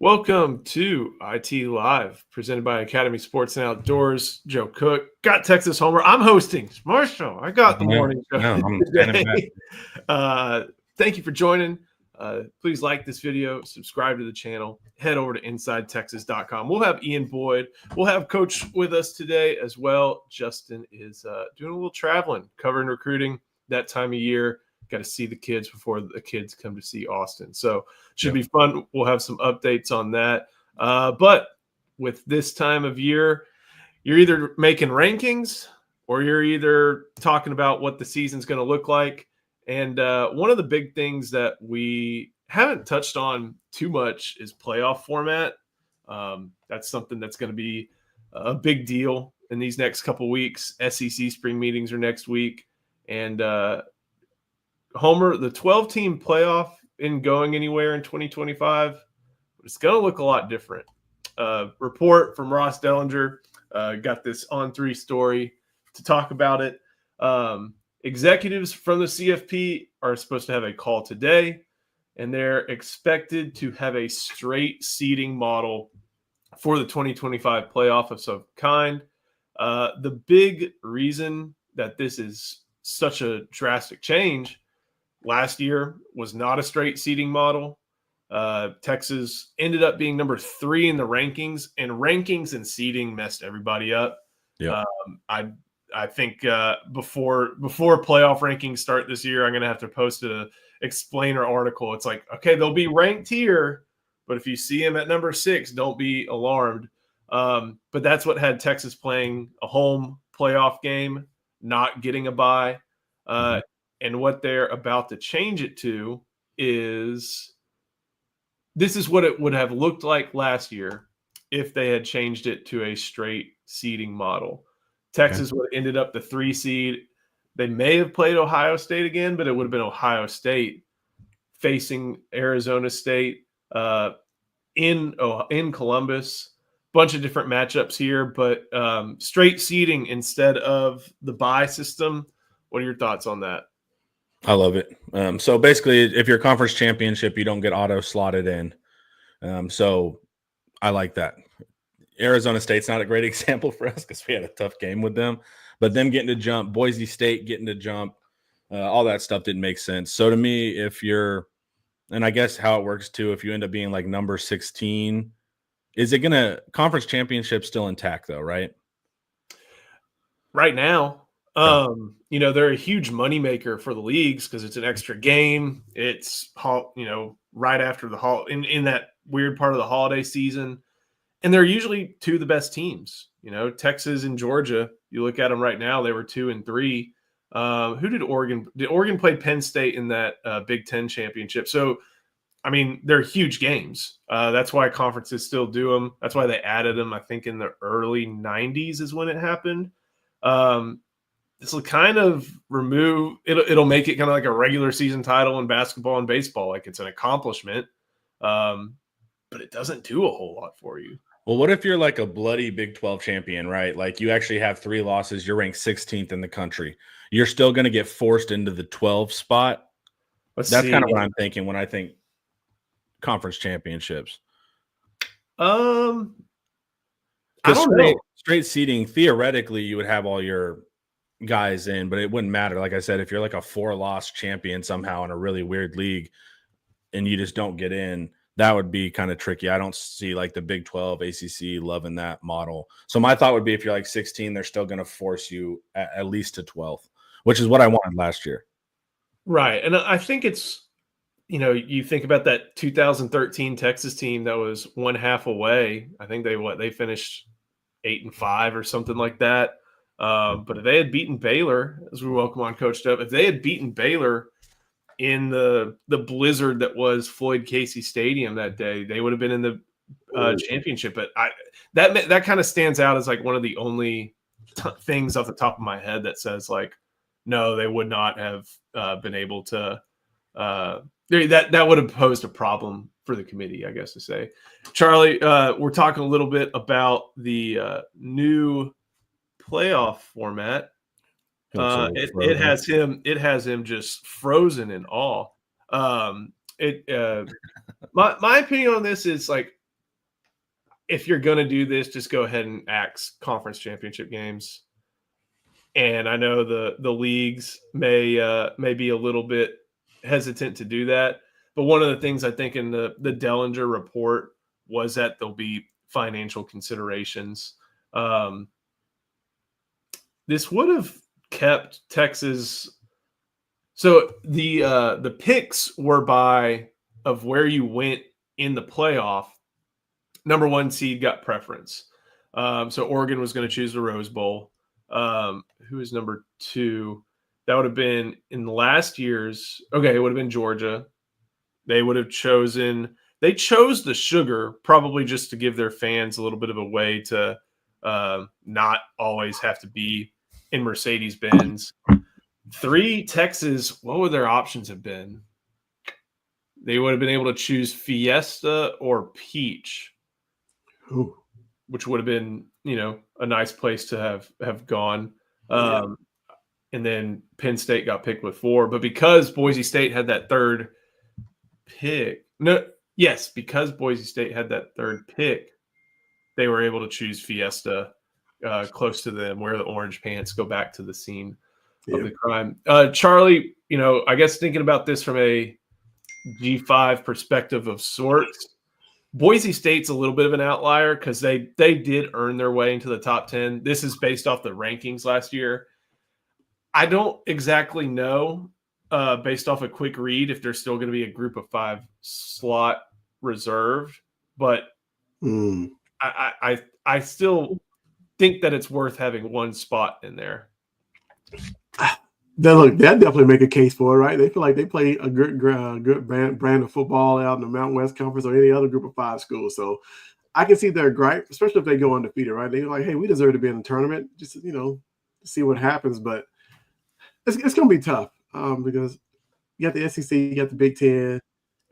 Welcome to IT Live, presented by Academy Sports and Outdoors. Joe Cook got Texas Homer. I'm hosting. Marshall, I got the morning show I'm standing back. today. Thank you for joining. Please like this video, subscribe to the channel, head over to InsideTexas.com. We'll have Ian Boyd. We'll have Coach with us today as well. Justin is doing a little traveling, covering recruiting that time of year. Got to see the kids before the kids come to see Austin. So should be fun. We'll have some updates on that. But with this time of year, you're either making rankings or you're either talking about what the season's going to look like. And one of the big things that we haven't touched on too much is playoff format. That's something that's going to be a big deal in these next couple weeks. SEC spring meetings are next week. And Homer, the 12-team playoff isn't going anywhere in 2025, but it's going to look a lot different. Report from Ross Dellinger got this On3 story to talk about it. Executives from the CFP are supposed to have a call today, and they're expected to have a straight seeding model for the 2025 playoff of some kind. The big reason that this is such a drastic change last year was not a straight seeding model. Texas ended up being number 3 in the rankings, and rankings and seeding messed everybody up. Yeah. I think before playoff rankings start this year, I'm going to have to post a explainer article. It's like, okay, they'll be ranked here, but if you see them at number 6, don't be alarmed. But that's what had Texas playing a home playoff game, not getting a bye. And what they're about to change it to is this is what it would have looked like last year if they had changed it to a straight seeding model. Texas would have ended up the 3 seed. They may have played Ohio State again, but it would have been Ohio State facing Arizona State in Columbus. Bunch of different matchups here, but straight seeding instead of the bye system. What are your thoughts on that? I love it. So basically, if you're conference championship, you don't get auto slotted in. So I like that. Arizona State's not a great example for us because we had a tough game with them. But them getting to jump, Boise State getting to jump, all that stuff didn't make sense. So to me, if you're – and I guess how it works too, if you end up being like number 16, is it going to – conference championship still intact though, right? Right now. They're a huge moneymaker for the leagues because it's an extra game. It's, right after the in that weird part of the holiday season. And they're usually 2 of the best teams. Texas and Georgia, you look at them right now, they were 2 and 3. Who did Oregon? Did Oregon play Penn State in that Big Ten championship? So, they're huge games. That's why conferences still do them. That's why they added them, I think, in the early 90s is when it happened. This will kind of remove it'll make it kind of like a regular season title in basketball and baseball. Like it's an accomplishment, but it doesn't do a whole lot for you. Well, what if you're like a bloody Big 12 champion, right? Like you actually have 3 losses. You're ranked 16th in the country. You're still going to get forced into the 12 spot. That's kind of what I'm thinking when I think conference championships. I don't know. Straight seeding, theoretically, you would have all your guys in, but it wouldn't matter. Like I said, if you're like a 4-loss champion somehow in a really weird league and you just don't get in, that would be kind of tricky. I don't see like the Big 12, ACC loving that model. So my thought would be if you're like 16, they're still going to force you at least to 12th, which is what I wanted last year. Right. And I think it's, you think about that 2013 Texas team that was 1 half away. I think they finished 8-5 or something like that. But if they had beaten Baylor, as we welcome on Coach Dub, if they had beaten Baylor in the blizzard that was Floyd Casey Stadium that day, they would have been in the championship. But that kind of stands out as like one of the only things off the top of my head that says like, no, they would not have been able to. That would have posed a problem for the committee, I guess to say. Charlie, we're talking a little bit about the new playoff format. It has him just frozen in awe. My opinion on this is like if you're going to do this, just go ahead and axe conference championship games. And I know the leagues may be a little bit hesitant to do that. But one of the things I think in the Dellinger report was that there'll be financial considerations. This would have kept Texas. So the picks were by of where you went in the playoff. Number 1 seed got preference. So Oregon was going to choose the Rose Bowl. Who is number 2? That would have been in the last year's. Okay, it would have been Georgia. They would have chosen. They chose the Sugar probably just to give their fans a little bit of a way to not always have to be in Mercedes-Benz. 3, Texas. What would their options have been? They would have been able to choose Fiesta or Peach. Ooh. Which would have been, a nice place to have gone. And then Penn State got picked with 4. But because Boise State had that 3rd pick, because Boise State had that 3rd pick, they were able to choose Fiesta close to them, where the orange pants go back to the scene of the crime. Charlie, I guess thinking about this from a G5 perspective of sorts, Boise State's a little bit of an outlier because they did earn their way into the top 10. This is based off the rankings last year. I don't exactly know, based off a quick read, if there's still going to be a group of 5 slot reserved. But I still think that it's worth having 1 spot in there. That definitely make a case for it, right? They feel like they play a good brand of football out in the Mountain West Conference or any other group of 5 schools. So I can see their gripe, especially if they go undefeated, right? They're like, hey, we deserve to be in the tournament, just to see what happens. But it's going to be tough because you got the SEC, you got the Big Ten,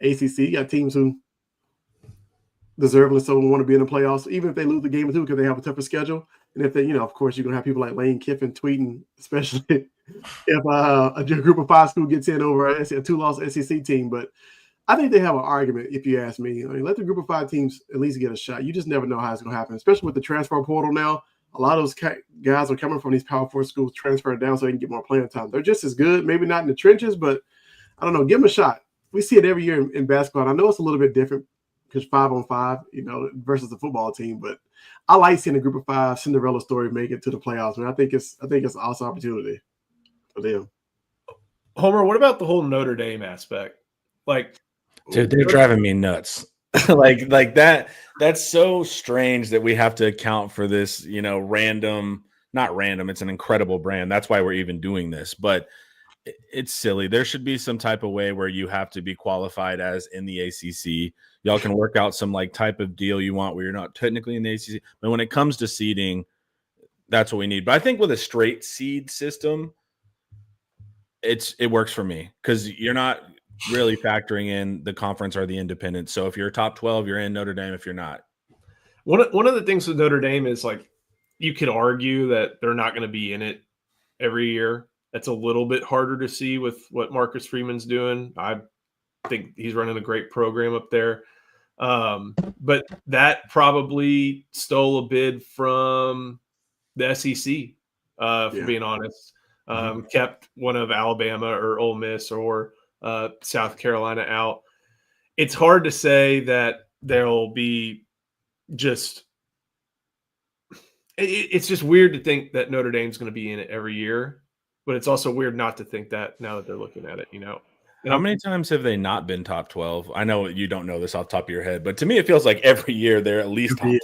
ACC, you got teams who deservedly so want to be in the playoffs, even if they lose the game or 2 because they have a tougher schedule. And if they, of course, you're going to have people like Lane Kiffin tweeting, especially if a group of 5 school gets in over a 2-loss SEC team. But I think they have an argument, if you ask me. Let the group of 5 teams at least get a shot. You just never know how it's going to happen, especially with the transfer portal now. A lot of those guys are coming from these Power 4 schools, transferring down so they can get more playing time. They're just as good, maybe not in the trenches, but I don't know. Give them a shot. We see it every year in basketball. I know it's a little bit different because 5-on-5, versus the football team, but I like seeing a group of 5 Cinderella story make it to the playoffs. Man, I think it's an awesome opportunity for them. Homer, what about the whole Notre Dame aspect? Like, dude, they're driving me nuts. like that. That's so strange that we have to account for this. Random. Not random. It's an incredible brand. That's why we're even doing this. But it's silly. There should be some type of way where you have to be qualified as in the ACC. Y'all can work out some type of deal you want where you're not technically in the ACC. But when it comes to seeding, that's what we need. But I think with a straight seed system, it works for me because you're not really factoring in the conference or the independent. So if you're top 12, you're in Notre Dame. If you're not, one of the things with Notre Dame is you could argue that they're not going to be in it every year. That's a little bit harder to see with what Marcus Freeman's doing. I think he's running a great program up there. But that probably stole a bid from the SEC, for being honest. Kept one of Alabama or Ole Miss or South Carolina out. It's hard to say that there'll be just – it's just weird to think that Notre Dame's going to be in it every year. But it's also weird not to think that now that they're looking at it, How many times have they not been top 12? I know you don't know this off the top of your head, but to me, it feels like every year they're at least top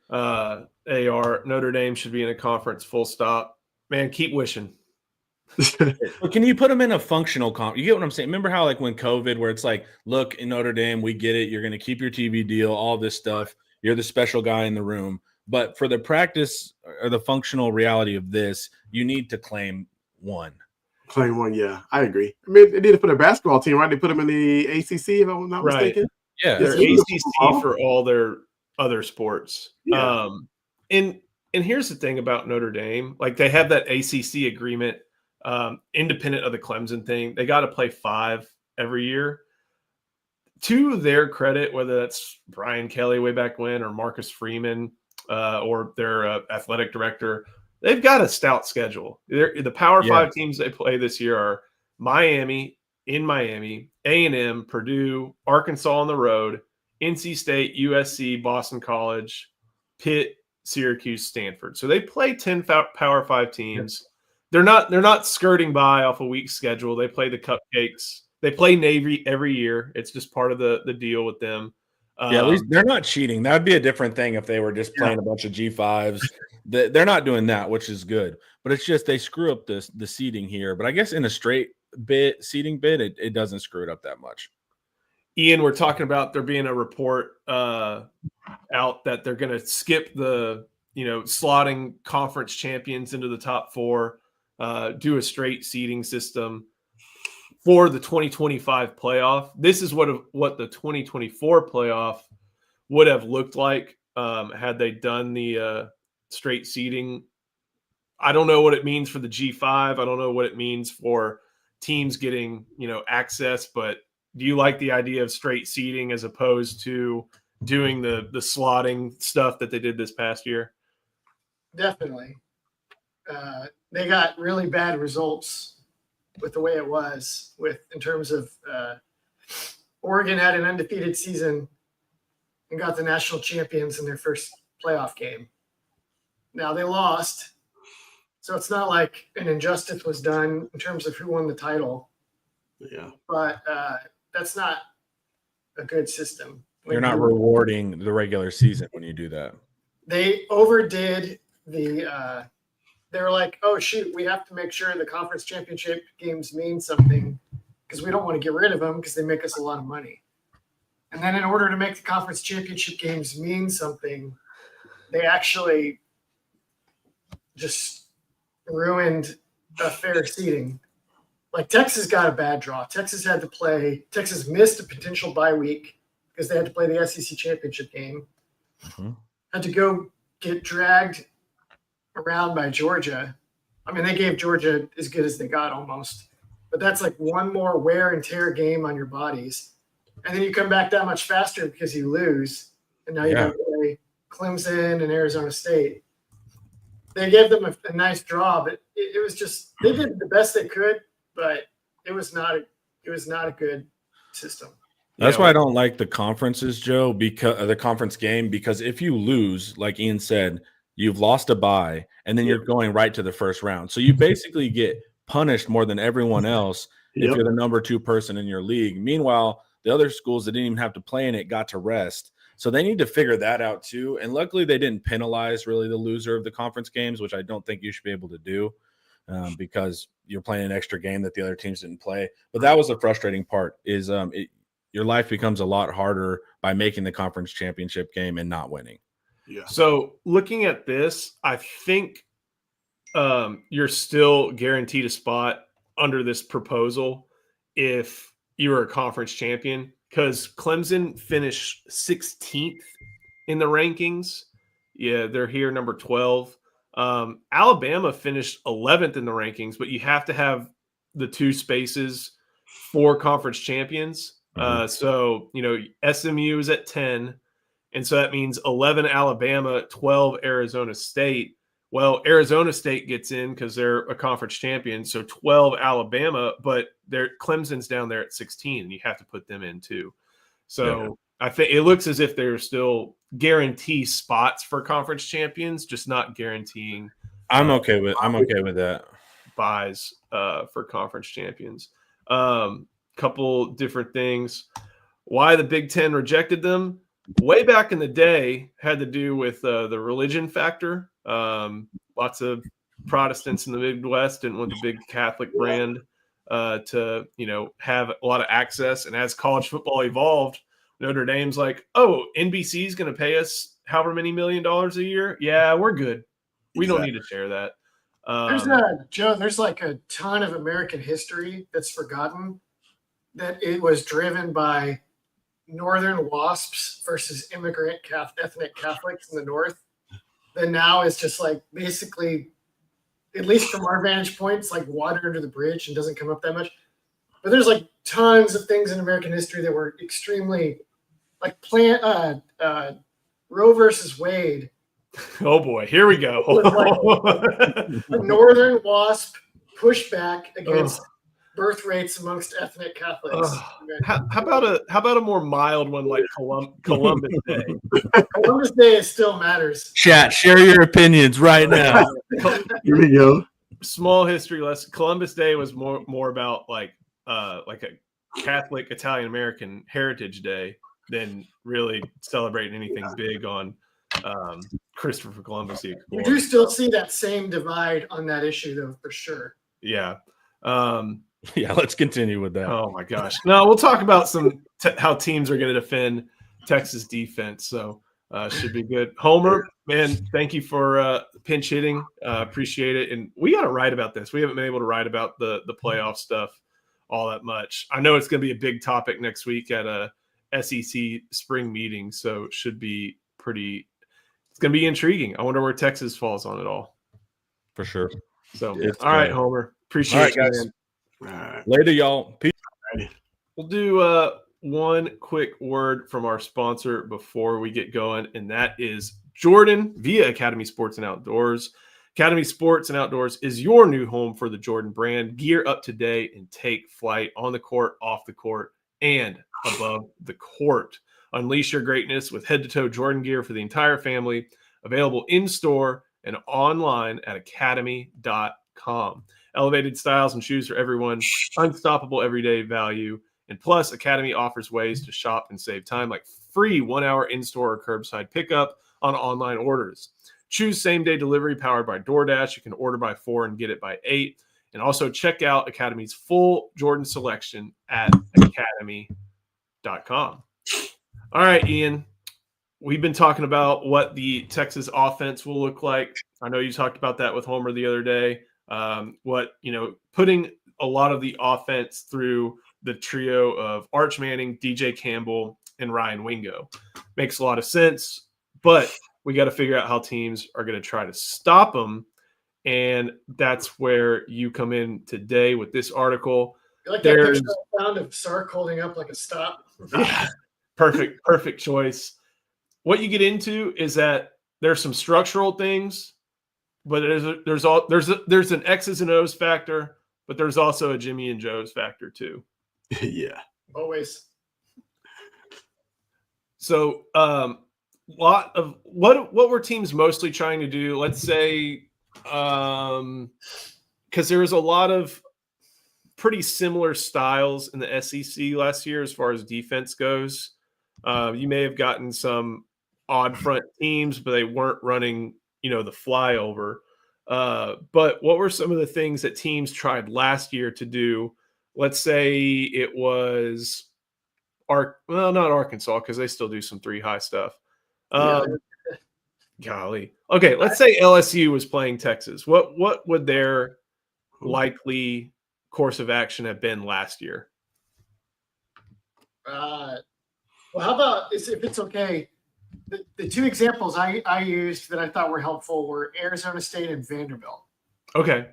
12, AR, Notre Dame should be in a conference, full stop. Man, keep wishing. But can you put them in a functional conference? You get what I'm saying? Remember how when COVID, where it's look, in Notre Dame, we get it. You're going to keep your TV deal, all this stuff. You're the special guy in the room. But for the practice or the functional reality of this, you need to claim one. Claim one, yeah. I agree. I mean, they did it for their basketball team, right? They put them in the ACC, if I'm not mistaken. Yeah. They're ACC for all their other sports. Yeah. And here's the thing about Notre Dame. They have that ACC agreement, independent of the Clemson thing. They got to play 5 every year. to their credit, whether that's Brian Kelly way back when or Marcus Freeman or their athletic director, they've got a stout schedule. The Power Five teams they play this year are Miami, A&M, Purdue, Arkansas on the road, NC State, USC, Boston College, Pitt, Syracuse, Stanford. So they play 10 Power 5 teams. They're not skirting by off a week schedule. They play the cupcakes. They play Navy every year. It's just part of the deal with them. At least they're not cheating. That would be a different thing if they were just playing a bunch of G5s. They're not doing that, which is good. But it's just they screw up the seeding here. But I guess in a straight seeding bid, it doesn't screw it up that much. Ian, we're talking about there being a report out that they're going to skip the slotting conference champions into the top 4, do a straight seeding system for the 2025 playoff. This is what the 2024 playoff would have looked like had they done the straight seeding. I don't know what it means for the G5. I don't know what it means for teams getting access, but do you like the idea of straight seeding as opposed to doing the slotting stuff that they did this past year? Definitely. They got really bad results with the way it was in terms of Oregon had an undefeated season and got the national champions in their first playoff game. Now they lost. So it's not like an injustice was done in terms of who won the title. Yeah. But that's not a good system. You're not rewarding the regular season when you do that. They overdid the they were like, oh, shoot, we have to make sure the conference championship games mean something because we don't want to get rid of them because they make us a lot of money. And then in order to make the conference championship games mean something, they actually just ruined a fair seeding. Like Texas got a bad draw. Texas missed a potential bye week because they had to play the SEC championship game. Mm-hmm. Had to go get dragged around by Georgia. I mean, they gave Georgia as good as they got almost. But that's like one more wear and tear game on your bodies. And then you come back that much faster because you lose. And now you got to play Clemson and Arizona State. They gave them a nice draw, but it was just they did the best they could, but it was not a good system. That's why I don't like the conferences, Joe, because the conference game, because if you lose, like Ian said, you've lost a bye, and then you're going right to the first round. So you basically get punished more than everyone else if you're the number 2 person in your league. Meanwhile, the other schools that didn't even have to play in it got to rest. So they need to figure that out too. And luckily they didn't penalize really the loser of the conference games, which I don't think you should be able to do because you're playing an extra game that the other teams didn't play. But that was the frustrating part is your life becomes a lot harder by making the conference championship game and not winning. Yeah. So looking at this, I think you're still guaranteed a spot under this proposal if you were a conference champion, because Clemson finished 16th in the rankings. Yeah, they're here number 12. Alabama finished 11th in the rankings, but you have to have the 2 spaces for conference champions. So, SMU is at 10. And so that means 11 Alabama, 12 Arizona State. Well, Arizona State gets in because they're a conference champion. So 12 Alabama, but Clemson's down there at 16, and you have to put them in too. So I think it looks as if they're still guarantee spots for conference champions, just not guaranteeing. I'm okay with that. Buys for conference champions. Couple different things. Why the Big Ten rejected them way back in the day had to do with the religion factor. Lots of Protestants in the Midwest didn't want the big Catholic brand to have a lot of access. And as college football evolved, Notre Dame's like, oh, NBC is going to pay us however many $1 million a year. Yeah, we're good. We don't need to share that. There's like a ton of American history that's forgotten, that it was driven by Northern WASPs versus immigrant ethnic Catholics in the North. Then now it's just like basically, at least from our vantage point, it's like water under the bridge and doesn't come up that much. But there's like tons of things in American history that were extremely like Roe versus Wade. Oh boy, here we go. A northern WASP pushback against birth rates amongst ethnic Catholics. How about a more mild one like Columbus Day? Columbus Day still matters. Chat, share your opinions right now. Here we go. Small history lesson. Columbus Day was more about like a Catholic Italian American Heritage Day than really celebrating anything big on Christopher Columbus the Explorer. You do still see that same divide on that issue, though, for sure. Yeah. Yeah, let's continue with that. Oh my gosh. No, we'll talk about how teams are going to defend Texas defense. So should be good. Homer, man, thank you for pinch hitting. Appreciate it. And we got to write about this. We haven't been able to write about the playoff stuff all that much. I know it's going to be a big topic next week at a SEC spring meeting. So it should be it's going to be intriguing. I wonder where Texas falls on it all. For sure. So, all right, Homer. Appreciate it, guys. man. Right. Later, y'all. Peace. We'll do one quick word from our sponsor before we get going, and that is Jordan via Academy Sports and Outdoors. Academy Sports and Outdoors is your new home for the Jordan brand. Gear up today and take flight on the court, off the court, and above the court. Unleash your greatness with head-to-toe Jordan gear for the entire family. Available in-store and online at academy.com. Elevated styles and shoes for everyone. Unstoppable everyday value. And plus, Academy offers ways to shop and save time, like free 1-hour in-store or curbside pickup on online orders. Choose same-day delivery powered by DoorDash. You can order by 4 and get it by 8. And also check out Academy's full Jordan selection at academy.com. All right, Ian, we've been talking about what the Texas offense will look like. I know you talked about that with Homer the other day. Putting a lot of the offense through the trio of Arch Manning, DJ Campbell, and Ryan Wingo makes a lot of sense, but we got to figure out how teams are going to try to stop them. And that's where you come in today with this article. You like that picture I found of Sark holding up like a stop? Perfect choice. What you get into is that there's some structural things, but there's an X's and O's factor, but there's also a Jimmy and Joe's factor too. Yeah. Always. So lot of what were teams mostly trying to do? Let's say because there was a lot of pretty similar styles in the SEC last year as far as defense goes. You may have gotten some odd front teams, but they weren't running, the flyover. But what were some of the things that teams tried last year to do? Let's say it was not Arkansas, because they still do some 3-high stuff. Golly. Okay, let's say LSU was playing Texas. What would their likely course of action have been last year? Well, how about, if it's okay, the two examples I used that I thought were helpful were Arizona State and Vanderbilt. Okay.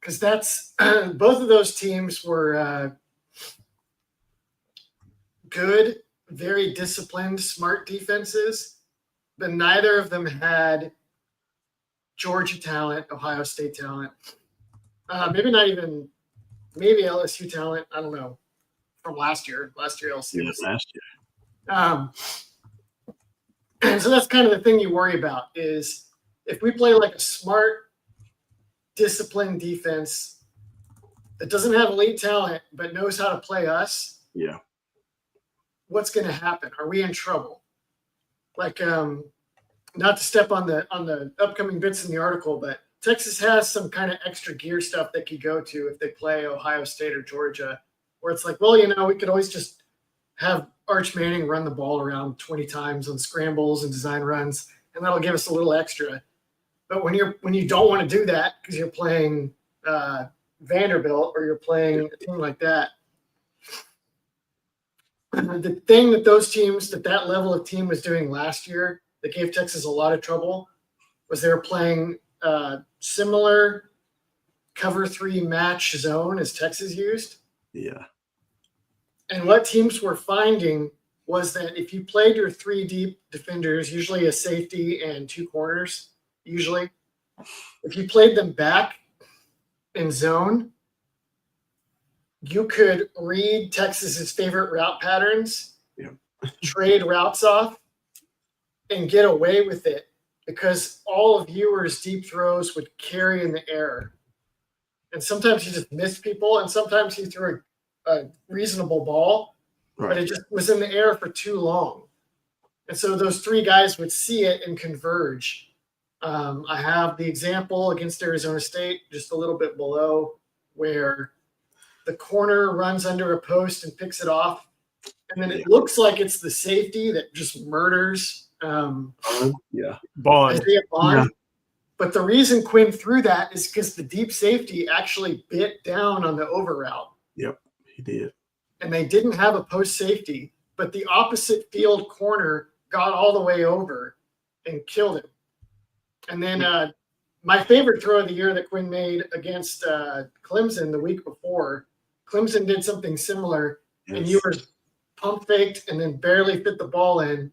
Because that's both of those teams were good, very disciplined, smart defenses, but neither of them had Georgia talent, Ohio State talent, maybe LSU talent. I don't know, from last year LSU. Yeah, last year. And so that's kind of the thing you worry about is if we play like a smart, disciplined defense that doesn't have elite talent but knows how to play us. Yeah. What's going to happen? Are we in trouble? Like, not to step on the upcoming bits in the article, but Texas has some kind of extra gear stuff they could go to if they play Ohio State or Georgia, where it's like, well, we could always just have Arch Manning run the ball around 20 times on scrambles and design runs, and that'll give us a little extra. But when you don't want to do that because you're playing Vanderbilt or you're playing a team like that, the thing that that level of team was doing last year that gave Texas a lot of trouble was they were playing similar cover 3 match zone as Texas used. Yeah. And what teams were finding was that if you played your 3 deep defenders, usually a safety and 2 corners, usually, if you played them back in zone, you could read Texas's favorite route patterns, trade routes off, and get away with it because all of yours deep throws would carry in the air. And sometimes you just missed people, and sometimes you threw a reasonable ball, but it just was in the air for too long. And so those 3 guys would see it and converge. I have the example against Arizona State, just a little bit below, where the corner runs under a post and picks it off. And then it looks like it's the safety that just murders Bond. Isaiah Bond. Yeah. But the reason Quinn threw that is because the deep safety actually bit down on the over route. Yep, he did. And they didn't have a post safety, but the opposite field corner got all the way over and killed him. And then my favorite throw of the year that Quinn made against Clemson the week before, Clemson did something similar, and you were pump faked and then barely fit the ball in.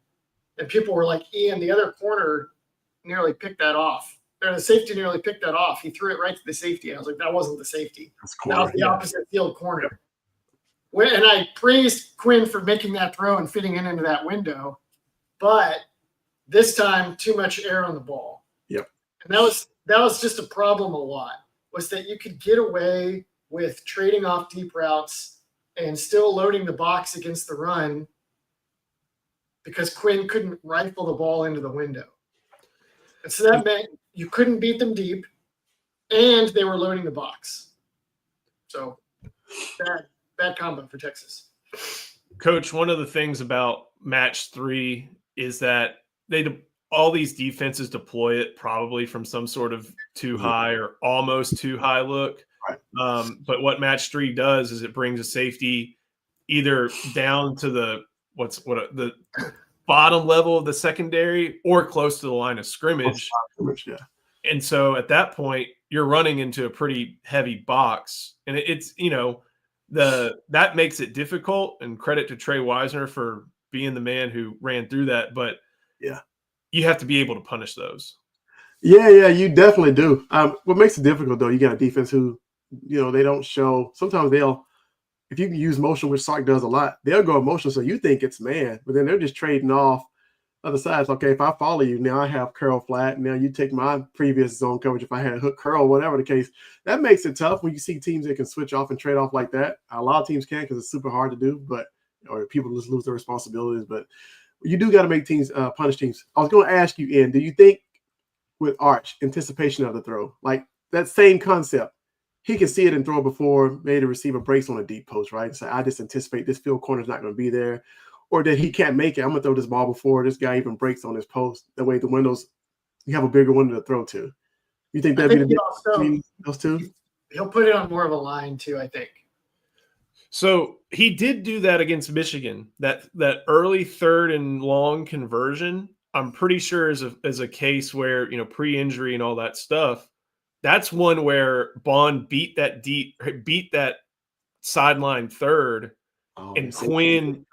And people were like, Ian, the other corner nearly picked that off. Or the safety nearly picked that off. He threw it right to the safety. I was like, that wasn't the safety. That was the opposite field corner. And I praised Quinn for making that throw and fitting it into that window. But this time, too much air on the ball. Yep. And that was just a problem a lot, was that you could get away with trading off deep routes and still loading the box against the run because Quinn couldn't rifle the ball into the window. And so that meant you couldn't beat them deep, and they were loading the box. So bad combo for Texas. Coach, one of the things about match 3 is that all these defenses deploy it probably from some sort of too high or almost too high look. Right. But what match 3 does is it brings a safety either down to the bottom level of the secondary or close to the line of scrimmage. Yeah. And so at that point, you're running into a pretty heavy box, and it's that makes it difficult. And credit to Trey Wisner for being the man who ran through that. But you have to be able to punish those. Yeah, you definitely do. What makes it difficult though, you got a defense who, they don't show. Sometimes if you can use motion, which Sark does a lot, they'll go emotional. So you think it's man, but then they're just trading off other sides. Okay, if I follow you, now I have curl flat. Now you take my previous zone coverage. If I had a hook curl, whatever the case, that makes it tough when you see teams that can switch off and trade off like that. A lot of teams can because it's super hard to do, or people just lose their responsibilities. But you do got to make teams punish teams. I was going to ask you, Ian, do you think with Arch, anticipation of the throw, like that same concept, he can see it and throw it before maybe the receiver breaks on a deep post, right? So I just anticipate this field corner is not going to be there, or that he can't make it. I'm going to throw this ball before this guy even breaks on his post. That way you have a bigger window to throw to. You think that'd be the difference between those two? He'll put it on more of a line too, I think. So he did do that against Michigan. That early 3rd and long conversion, I'm pretty sure is a case where, pre-injury and all that stuff. That's one where Bond beat that sideline third, and Quinn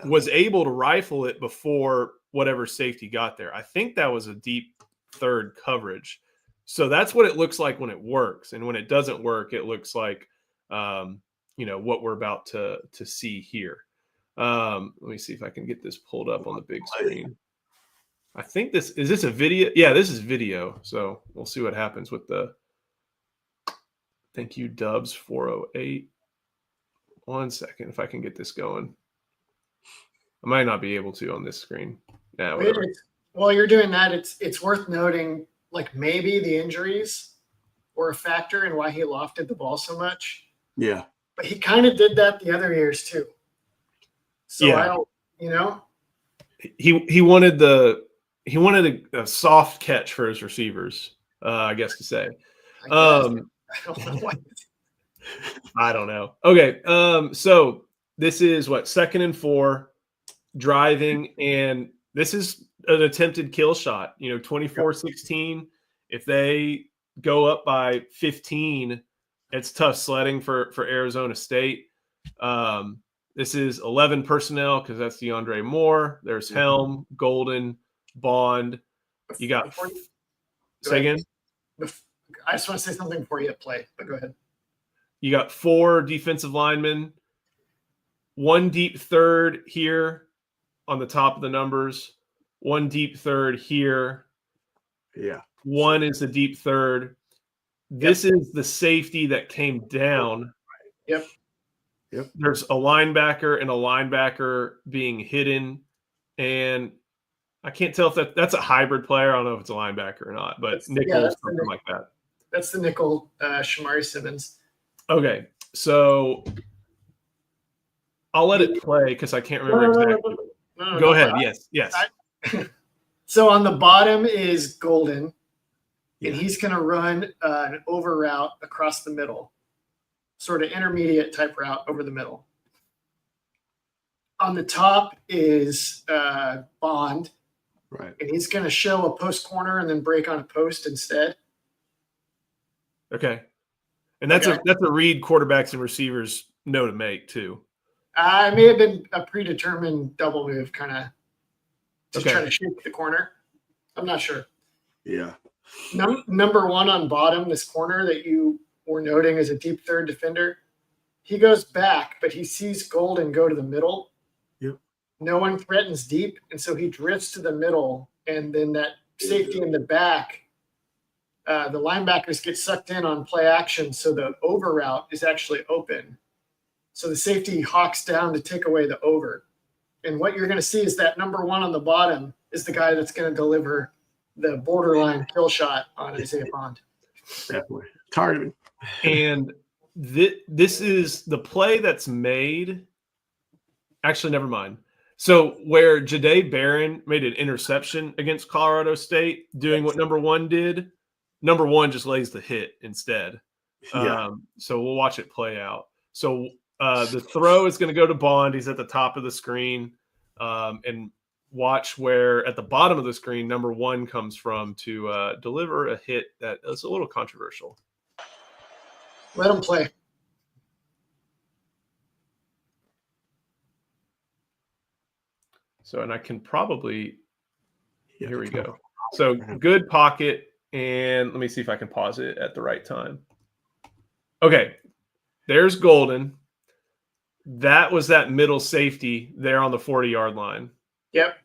was able to rifle it before whatever safety got there. I think that was a deep 3rd coverage. So that's what it looks like when it works. And when it doesn't work, it looks like, what we're about to see here. Let me see if I can get this pulled up on the big screen. I think is this a video? Yeah, this is video. So we'll see what happens with thank you, Dubs 408. 1 second, if I can get this going. I might not be able to on this screen. Yeah, whatever. While you're doing that, it's worth noting, like, maybe the injuries were a factor in why he lofted the ball so much. Yeah. But he kind of did that the other years too. So I don't, He wanted a soft catch for his receivers, I guess to say. I don't know. Okay. So this is 2nd and 4 driving, and this is an attempted kill shot, 24-16. If they go up by 15, it's tough sledding for Arizona State. This is 11 personnel because that's DeAndre Moore. There's Helm, Golden, Bond. You got say again. I just want to say something before you hit play, but go ahead. You got 4 defensive linemen, 1 deep third here on the top of the numbers, 1 deep third here. Yeah. 1 is the deep third. This is the safety that came down. Yep. There's a linebacker being hidden, and I can't tell if that's a hybrid player. I don't know if it's a linebacker or not, but nickel something like that. That's the nickel, Shamari Simmons. Okay, so I'll let it play because I can't remember exactly. Go ahead. Yes. So on the bottom is Golden, and he's going to run an over route across the middle, sort of intermediate type route over the middle. On the top is Bond, right, and he's going to show a post corner and then break on a post instead. Okay, and that's a read quarterbacks and receivers know to make too. It may have been a predetermined double move, kind of to try to shake the corner. I'm not sure. Yeah. Number 1 on bottom, this corner that you were noting as a deep third defender, he goes back, but he sees Golden go to the middle. Yep. No one threatens deep, and so he drifts to the middle, and then that safety in the back, the linebackers get sucked in on play action, so the over route is actually open. So the safety hawks down to take away the over. And what you're going to see is that number 1 on the bottom is the guy that's going to deliver the borderline kill shot on Isaiah Bond. Definitely. Targeting. And this is the play that's made. Actually, never mind. So where Jahdae Barron made an interception against Colorado State, doing what number 1 did, number 1 just lays the hit instead. Yeah. So we'll watch it play out. So the throw is going to go to Bond. He's at the top of the screen. And watch where at the bottom of the screen, number 1 comes from to deliver a hit that is a little controversial. Let him play. So, and I can probably, here we go. So good pocket. And let me see if I can pause it at the right time. Okay. There's Golden. That was that middle safety there on the 40-yard line. Yep.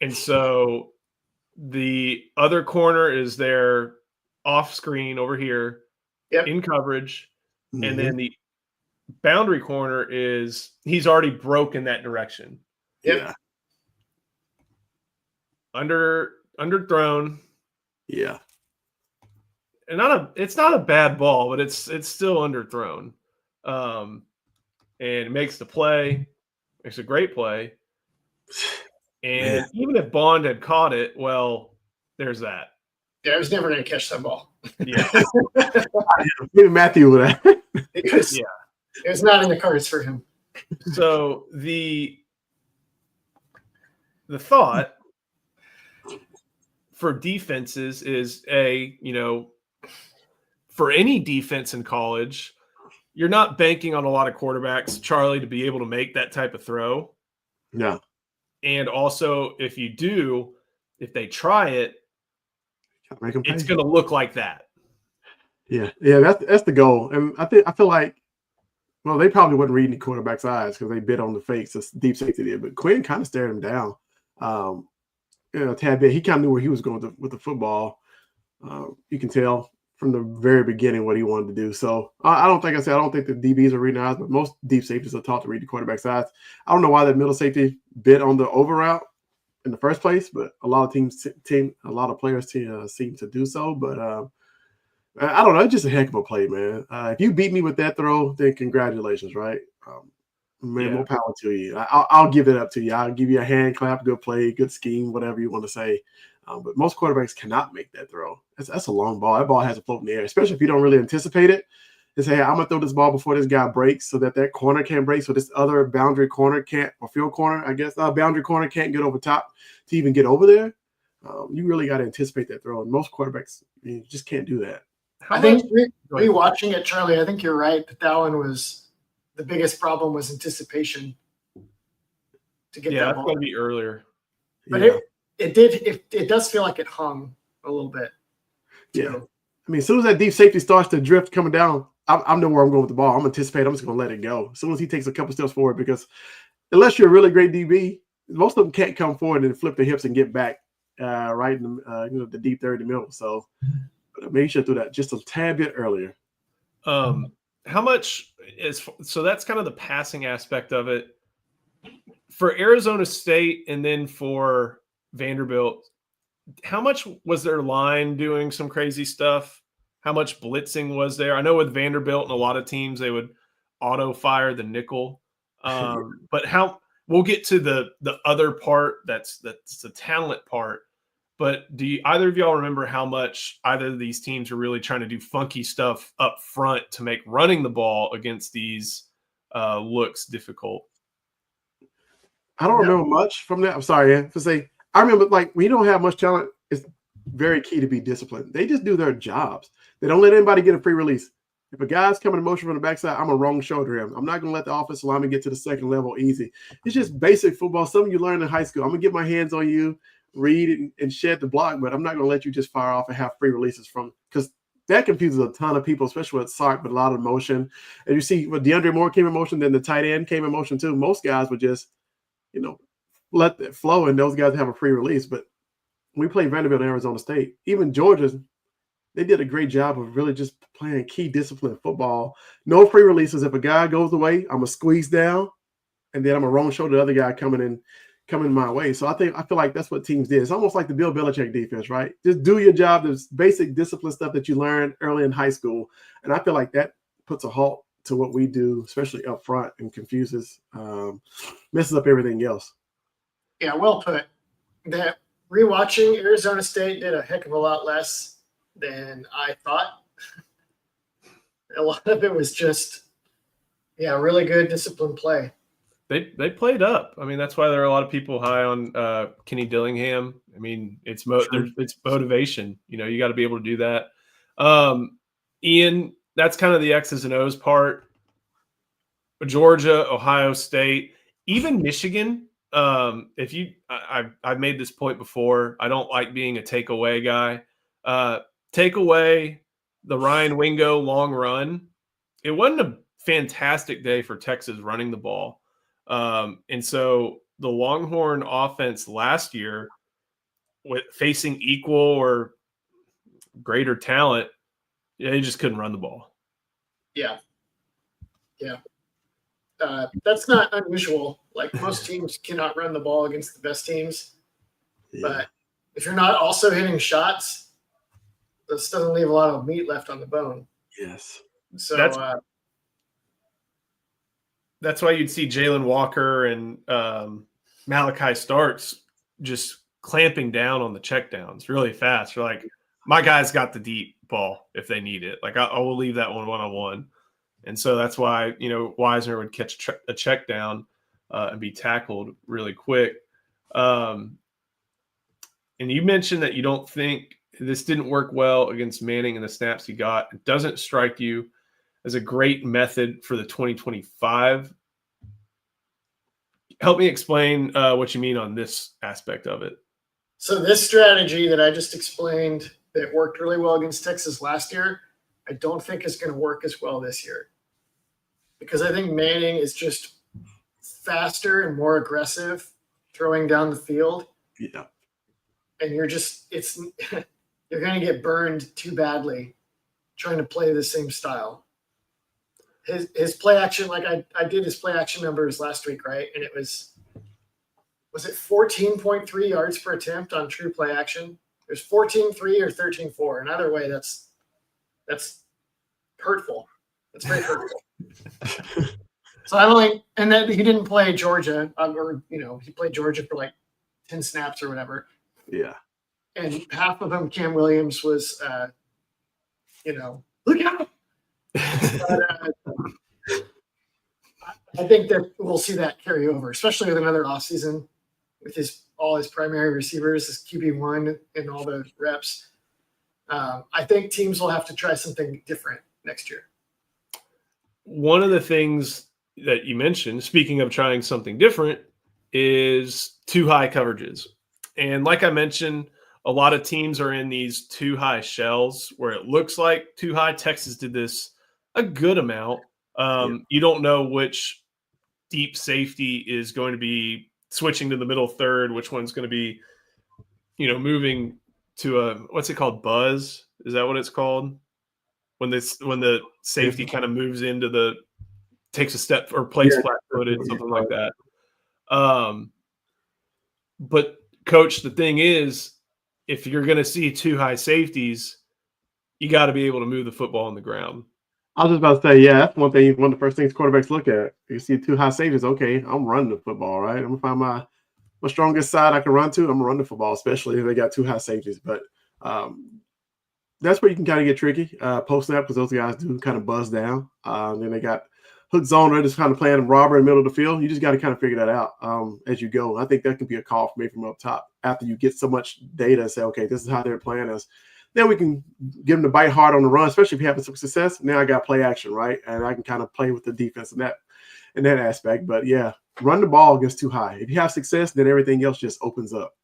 And so the other corner is there off screen over here in coverage. Mm-hmm. And then the boundary corner is he's already broken that direction. Yeah. Underthrown. Yeah. And it's not a bad ball, but it's still underthrown. And it makes the play. Makes a great play. And even if Bond had caught it, well, there's that. Yeah, I was never going to catch that ball. Yeah. Maybe Matthew would have. It was not in the cards for him. So the thought for defenses is for any defense in college, you're not banking on a lot of quarterbacks, Charlie, to be able to make that type of throw. No. And also, if they try it, it's going to look like that. Yeah, that's the goal. And I feel like, well, they probably wasn't reading the quarterback's eyes because they bit on the fakes as deep safety did. But Quinn kind of stared him down, a tad bit. He kind of knew where he was going with the football. You can tell from the very beginning what he wanted to do. So I don't think the DBs are reading eyes, but most deep safeties are taught to read the quarterback's eyes. I don't know why that middle safety bit on the over route in the first place, but a lot of players seem to do so. But I don't know. It's just a heck of a play, man. If you beat me with that throw, then congratulations, right? More power to you. I'll give it up to you. I'll give you a hand clap, good play, good scheme, whatever you want to say. But most quarterbacks cannot make that throw. That's a long ball. That ball has to float in the air, especially if you don't really anticipate it. And say, hey, I'm going to throw this ball before this guy breaks so that corner can't break, so this other boundary corner can't, or field corner, I guess, boundary corner can't get over top to even get over there. You really got to anticipate that throw. And most quarterbacks, you just can't do that. I think rewatching it, Charlie, I think you're right that one was the biggest problem was anticipation to get Yeah, that that's ball. going to be earlier. But Yeah. it does feel like it hung a little bit. Yeah. Too. I mean, as soon as that deep safety starts to drift coming down, I know where I'm going with the ball. I'm anticipating. I'm just going to let it go as soon as he takes a couple steps forward, because unless you're a really great DB, most of them can't come forward and flip their hips and get back right in the, the deep third in the middle. So make sure to do that just a tad bit earlier. How much is so that's kind of the passing aspect of it for Arizona State, and then for Vanderbilt. How much was their line doing some crazy stuff? How much blitzing was there? I know with Vanderbilt and a lot of teams, they would auto fire the nickel. But we'll get to the other part. That's the talent part. But do either of y'all remember how much either of these teams are really trying to do funky stuff up front to make running the ball against these looks difficult? I don't remember much from that. I'm sorry, Ann, to say. I remember, like, when you don't have much talent, it's very key to be disciplined. They just do their jobs. They don't let anybody get a free release. If a guy's coming in motion from the backside, I'm a wrong shoulder him. I'm not going to let the offensive lineman get to the second level easy. It's just basic football, something you learn in high school. I'm going to get my hands on you, read and shed the block, but I'm not going to let you just fire off and have free releases from, because that confuses a ton of people, especially with Sark, but a lot of motion. And you see, when DeAndre Moore came in motion, then the tight end came in motion too. Most guys would just, let it flow, and those guys have a free release. But we played Vanderbilt and Arizona State. Even Georgia, they did a great job of really just playing key discipline football. No free releases. If a guy goes away, I'm going to squeeze down, and then I'm going to wrong shoulder the other guy coming my way. So I feel like that's what teams did. It's almost like the Bill Belichick defense, right? Just do your job. There's basic discipline stuff that you learn early in high school. And I feel like that puts a halt to what we do, especially up front, and confuses, messes up everything else. Yeah, well put. That rewatching Arizona State did a heck of a lot less than I thought. A lot of it was just, really good disciplined play. They played up. I mean, that's why there are a lot of people high on Kenny Dillingham. I mean, it's motivation. You got to be able to do that. Ian, that's kind of the X's and O's part. Georgia, Ohio State, even Michigan. I've made this point before. I don't like being a takeaway guy. Take away the Ryan Wingo long run. It wasn't a fantastic day for Texas running the ball. And so the Longhorn offense last year, with facing equal or greater talent, they just couldn't run the ball. Yeah. That's not unusual. Like, most teams cannot run the ball against the best teams. Yeah. But if you're not also hitting shots, this doesn't leave a lot of meat left on the bone. Yes. So that's why you'd see Jalen Walker and Malachi Starks just clamping down on the checkdowns really fast. You're like, my guy's got the deep ball if they need it. Like, I will leave that one-on-one. And so that's why, Wisner would catch a check down and be tackled really quick. And you mentioned that you don't think this didn't work well against Manning in the snaps he got. It doesn't strike you as a great method for the 2025. Help me explain what you mean on this aspect of it. So this strategy that I just explained that worked really well against Texas last year, I don't think is going to work as well this year, because I think Manning is just faster and more aggressive throwing down the field. Yeah. And you're going to get burned too badly trying to play the same style. His play action, like I did his play action numbers last week, right? And it was it 14.3 yards per attempt on true play action? There's 14.3 or 13.4. And either way, that's hurtful. That's very hurtful. So I don't think, and then he didn't play Georgia, or he played Georgia for like 10 snaps or whatever. Yeah. And half of them, Cam Williams was, look out. But, I think that we'll see that carry over, especially with another offseason with all his primary receivers, his QB1 and all the reps. I think teams will have to try something different next year. One of the things, that you mentioned, speaking of trying something different, is too high coverages. And like I mentioned, a lot of teams are in these too high shells where it looks like too high. Texas did this a good amount. You don't know which deep safety is going to be switching to the middle third, which one's going to be, moving to a, what's it called? Buzz. Is that what it's called? When the safety kind of moves into takes a step or plays flat-footed, something like that. But coach, the thing is, if you're going to see too high safeties, you got to be able to move the football on the ground. I was just about to say, yeah, that's one thing. One of the first things quarterbacks look at. You see too high safeties, okay, I'm running the football, right? I'm gonna find my strongest side I can run to. I'm gonna run the football, especially if they got too high safeties. But that's where you can kind of get tricky post snap, because those guys do kind of buzz down. Then they got hook zone, they're just kind of playing robber in the middle of the field. You just got to kind of figure that out as you go. I think that can be a call for me from up top after you get so much data and say, okay, this is how they're playing us. Then we can get them to bite hard on the run, especially if you're having some success. Now I got play action, right? And I can kind of play with the defense in that aspect. But yeah, run the ball against too high. If you have success, then everything else just opens up.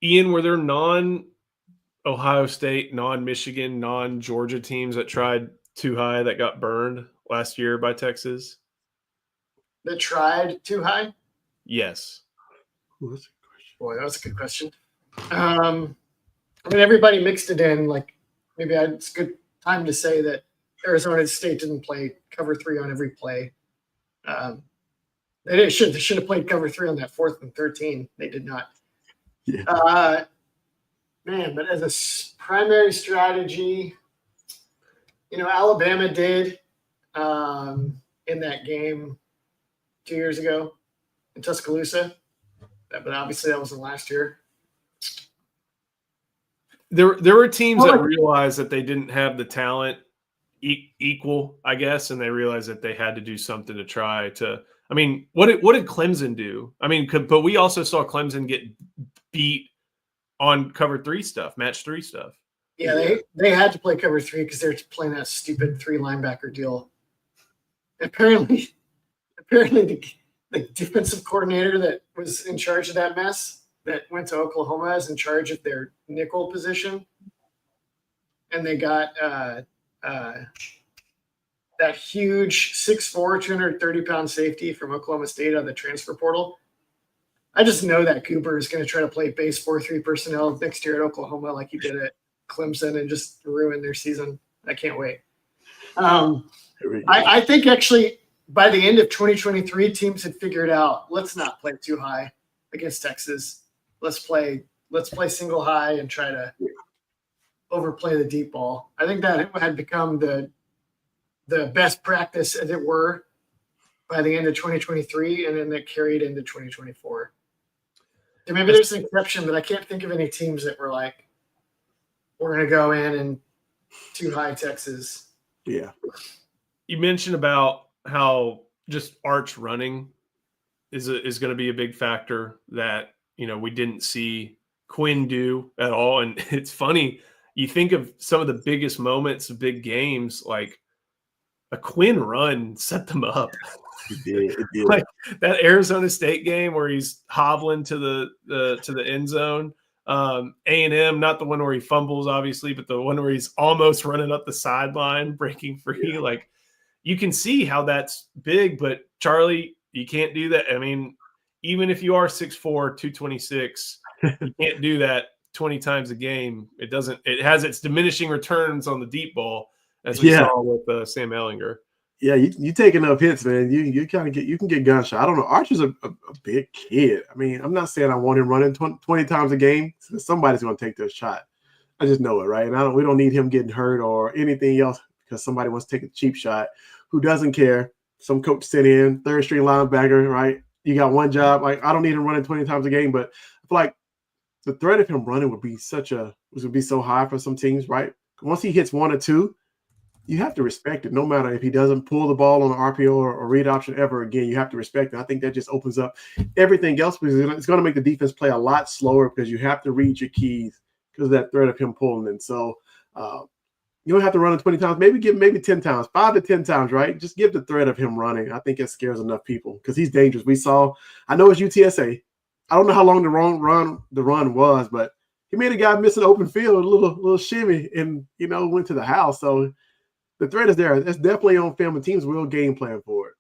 Ian, were there non-Ohio State, non-Michigan, non-Georgia teams that tried too high that got burned last year by Texas? That tried too high? Yes. Ooh, that's a good question. I mean, everybody mixed it in. Like, maybe it's a good time to say that State didn't play cover 3 on every play. They should have played cover 3 on that 4th and 13. They did not. Yeah. But as a primary strategy, Alabama did in that game 2 years ago in Tuscaloosa. But obviously that wasn't last year. There were teams that realized that they didn't have the talent equal, I guess, and they realized that they had to do something to try to. I mean, what did Clemson do? I mean, but we also saw Clemson get beat on cover 3 stuff, match 3 stuff. Yeah, they had to play cover 3 because they're playing that stupid 3 linebacker deal. Apparently, the defensive coordinator that was in charge of that mess that went to Oklahoma is in charge of their nickel position. And they got that huge 6'4", 230-pound safety from Oklahoma State on the transfer portal. I just know that Cooper is going to try to play base 4-3 personnel next year at Oklahoma like he did at Clemson and just ruin their season. I can't wait. I think actually by the end of 2023, teams had figured out, let's not play too high against Texas. Let's play single high and try to overplay the deep ball. I think that had become the best practice, as it were, by the end of 2023, and then that carried into 2024. And maybe there's an exception, but I can't think of any teams that were like, we're going to go in and too high Texas. Yeah. You mentioned about how just arch running is going to be a big factor that we didn't see Quinn do at all. And it's funny, you think of some of the biggest moments of big games, like a Quinn run set them up. It did. Like that Arizona State game where he's hobbling to the end zone. A&M, not the one where he fumbles, obviously, but the one where he's almost running up the sideline, breaking free. Yeah. Like, you can see how that's big, but Charlie, you can't do that. I mean, even if you are 6'4", 226, you can't do that 20 times a game. It has its diminishing returns on the deep ball, as we saw with Sam Ehlinger. Yeah, you take enough hits, man. You kind of you can get gunshot. I don't know. Archer's a big kid. I mean, I'm not saying I want him running 20 times a game. So somebody's going to take this shot. I just know it, right? And we don't need him getting hurt or anything else because somebody wants to take a cheap shot. Who doesn't care? Some coach sent in, third string linebacker, right? You got one job. Like, I don't need him running 20 times a game, but I feel like the threat of him running would be so high for some teams, right? Once he hits 1 or 2, you have to respect it. No matter if he doesn't pull the ball on the RPO or read option ever again, you have to respect it. I think that just opens up everything else because it's going to make the defense play a lot slower because you have to read your keys because of that threat of him pulling. And so You don't have to run it 20 times. Maybe give 10 times, 5 to 10 times, right? Just give the threat of him running. I think it scares enough people because he's dangerous. I know it's UTSA. I don't know how long the run was, but he made a guy miss an open field, a little shimmy, and went to the house. So the threat is there. It's definitely on film, and teams will game plan for it.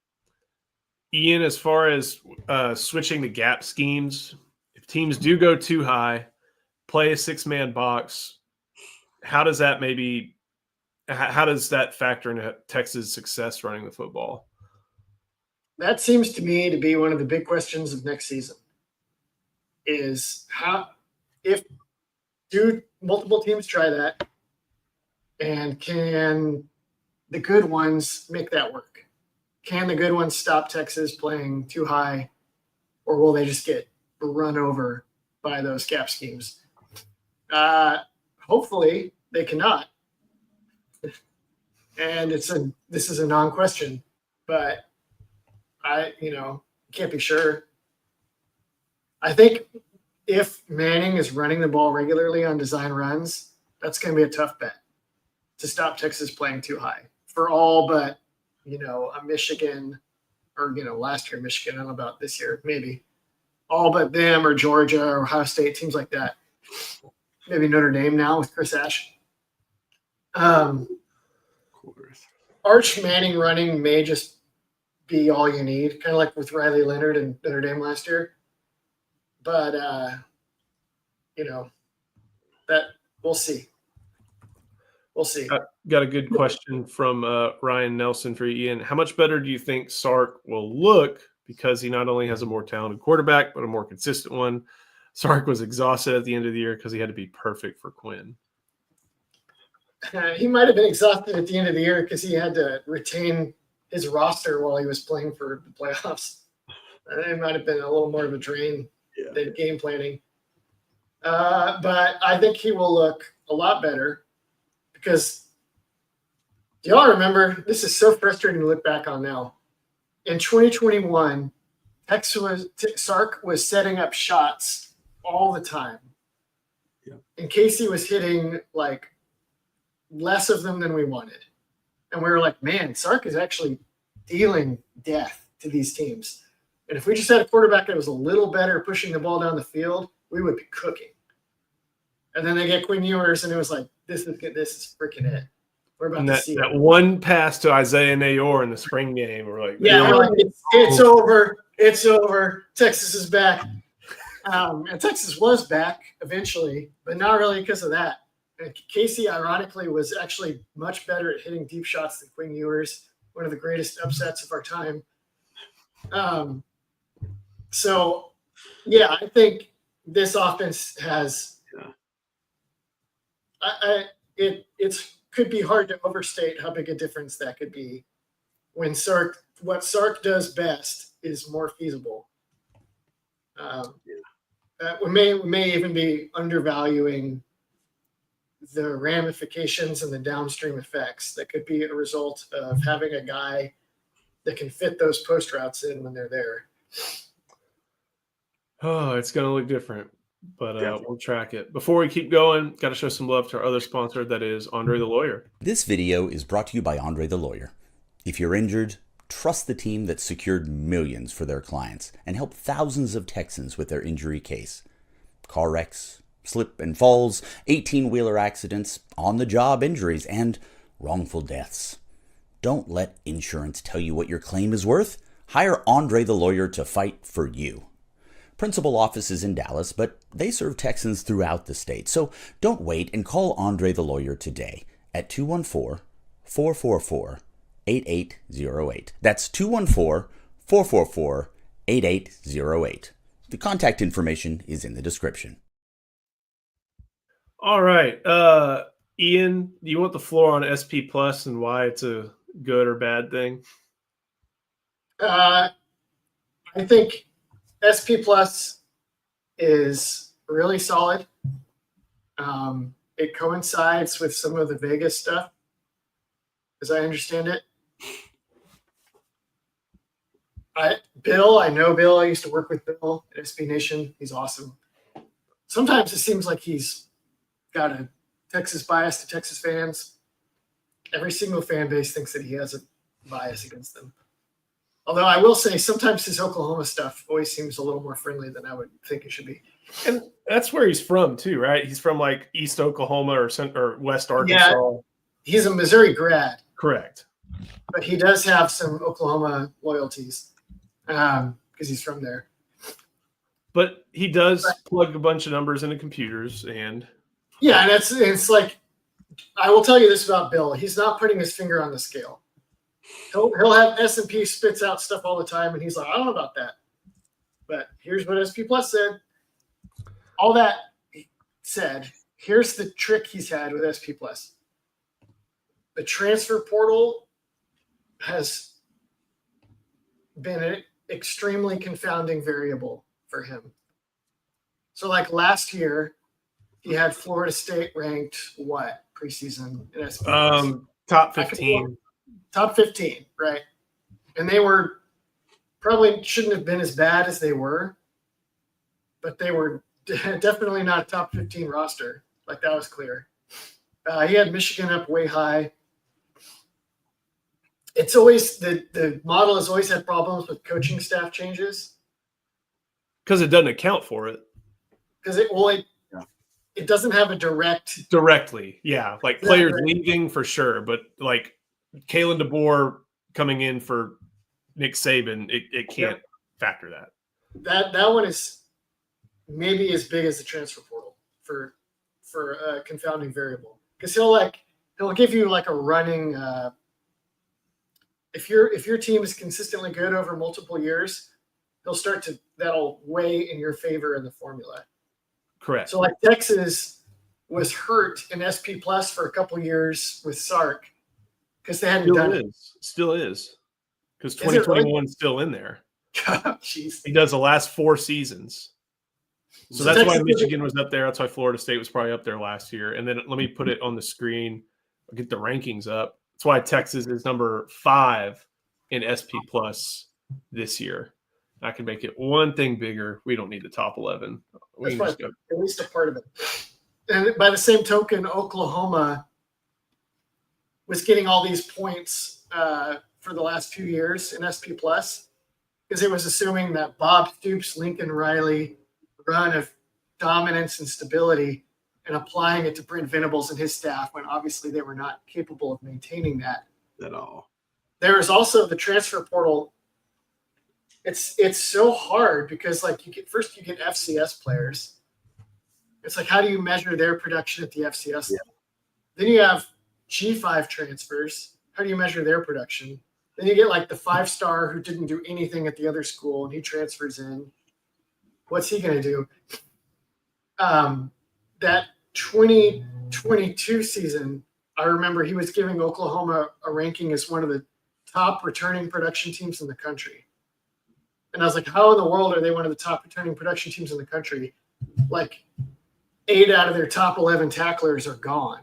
Ian, as far as switching the gap schemes, if teams do go too high, play a 6-man box, how does that factor into Texas' success running the football? That seems to me to be one of the big questions of next season. Is do multiple teams try that, and can the good ones make that work? Can the good ones stop Texas playing too high, or will they just get run over by those gap schemes? Hopefully they cannot. And this is a non-question, but I can't be sure. I think if Manning is running the ball regularly on design runs, that's going to be a tough bet to stop Texas playing too high for all but, a Michigan or, last year Michigan, I don't know about this year, maybe. All but them or Georgia or Ohio State, teams like that. Maybe Notre Dame now with Chris Ash. Arch Manning running may just be all you need, kind of like with Riley Leonard and Notre Dame last year. But, that we'll see. We'll see. Got a good question from Ryan Nelson for Ian. How much better do you think Sark will look because he not only has a more talented quarterback, but a more consistent one? Sark was exhausted at the end of the year because he had to be perfect for Quinn. He might have been exhausted at the end of the year because he had to retain his roster while he was playing for the playoffs. It might have been a little more of a drain than game planning. But I think he will look a lot better because do y'all remember, this is so frustrating to look back on now. In 2021, Sark was setting up shots all the time. Yeah. And Casey was hitting like less of them than we wanted. And we were like, man, Sark is actually dealing death to these teams. And if we just had a quarterback that was a little better pushing the ball down the field, we would be cooking. And then they get Quinn Ewers, and it was like, this is freaking it. We're about to see that one pass to Isaiah Nayor in the spring game. We're like, it's over. It's over. Texas is back. And Texas was back eventually, but not really because of that. And Casey, ironically, was actually much better at hitting deep shots than Quinn Ewers, one of the greatest upsets of our time. So, yeah, I think this offense has it could be hard to overstate how big a difference that could be when what Sark does best is more feasible. We may even be undervaluing the ramifications and the downstream effects that could be a result of having a guy that can fit those post routes in when they're there. Oh, it's going to look different, but we'll track it. Before we keep going, got to show some love to our other sponsor, that is Andre the Lawyer. This video is brought to you by Andre the Lawyer. If you're injured, trust the team that secured millions for their clients and helped thousands of Texans with their injury case. Car wrecks, slip and falls, 18-wheeler accidents, on-the-job injuries, and wrongful deaths. Don't let insurance tell you what your claim is worth. Hire Andre the Lawyer to fight for you. Principal office is in Dallas, but they serve Texans throughout the state. So don't wait and call Andre the Lawyer today at 214-444-8808. That's 214-444-8808. The contact information is in the description. All right. Ian, do you want the floor on SP Plus and why it's a good or bad thing? I think SP Plus is really solid. It coincides with some of the Vegas stuff, as I understand it. I know Bill. I used to work with Bill at SB Nation. He's awesome. Sometimes it seems like he's got a Texas bias to Texas fans. every single fan base thinks that he has a bias against them. Although I will say sometimes his Oklahoma stuff always seems a little more friendly than I would think it should be. And that's where he's from too, right? He's from like East Oklahoma or West Arkansas. Yeah, he's a Missouri grad. Correct. But he does have some Oklahoma loyalties because he's from there. But he does plug a bunch of numbers into computers, and yeah, and it's like, I will tell you this about Bill: he's not putting his finger on the scale. He'll have S&P spits out stuff all the time, and he's like, I don't know about that, but here's what SP Plus said. All that said, here's the trick he's had with SP Plus. The transfer portal has been an extremely confounding variable for him. So like last year, he had Florida State ranked what preseason in SP Plus? Top 15. Top 15, right? And they were probably shouldn't have been as bad as they were, but they were definitely not a top 15 roster. Like that was clear. He had Michigan up way high. It's always the model has always had problems with coaching staff changes because it doesn't account for it. Because it doesn't have a directly, yeah, like players leaving for sure, but like Kalen DeBoer coming in for Nick Saban, it can't factor that. That one is maybe as big as the transfer portal for a confounding variable, because he'll give you like a running. If your team is consistently good over multiple years, that'll weigh in your favor in the formula. Correct. So like Texas was hurt in SP Plus for a couple years with Sark because they hadn't done it. Still is. Because 2021 is still in there. Jeez. He does the last 4 seasons. So that's why Michigan was up there. That's why Florida State was probably up there last year. And then let me put it on the screen. I'll get the rankings up. That's why Texas is number 5 in SP Plus this year. I can make it one thing bigger. We don't need the top 11. We can just go. At least a part of it. And by the same token, Oklahoma was getting all these points for the last few years in SP Plus because it was assuming that Bob Stoops, Lincoln Riley run of dominance and stability and applying it to Brent Venables and his staff when obviously they were not capable of maintaining that at all. There is also the transfer portal. It's so hard because like you get FCS players. It's like, how do you measure their production at the FCS level? Then you have G5 transfers. How do you measure their production? Then you get like the 5-star who didn't do anything at the other school and he transfers in. What's he going to do? That 2022 season, I remember he was giving Oklahoma a ranking as one of the top returning production teams in the country. And I was like, how in the world are they one of the top returning production teams in the country? Like 8 out of their top 11 tacklers are gone.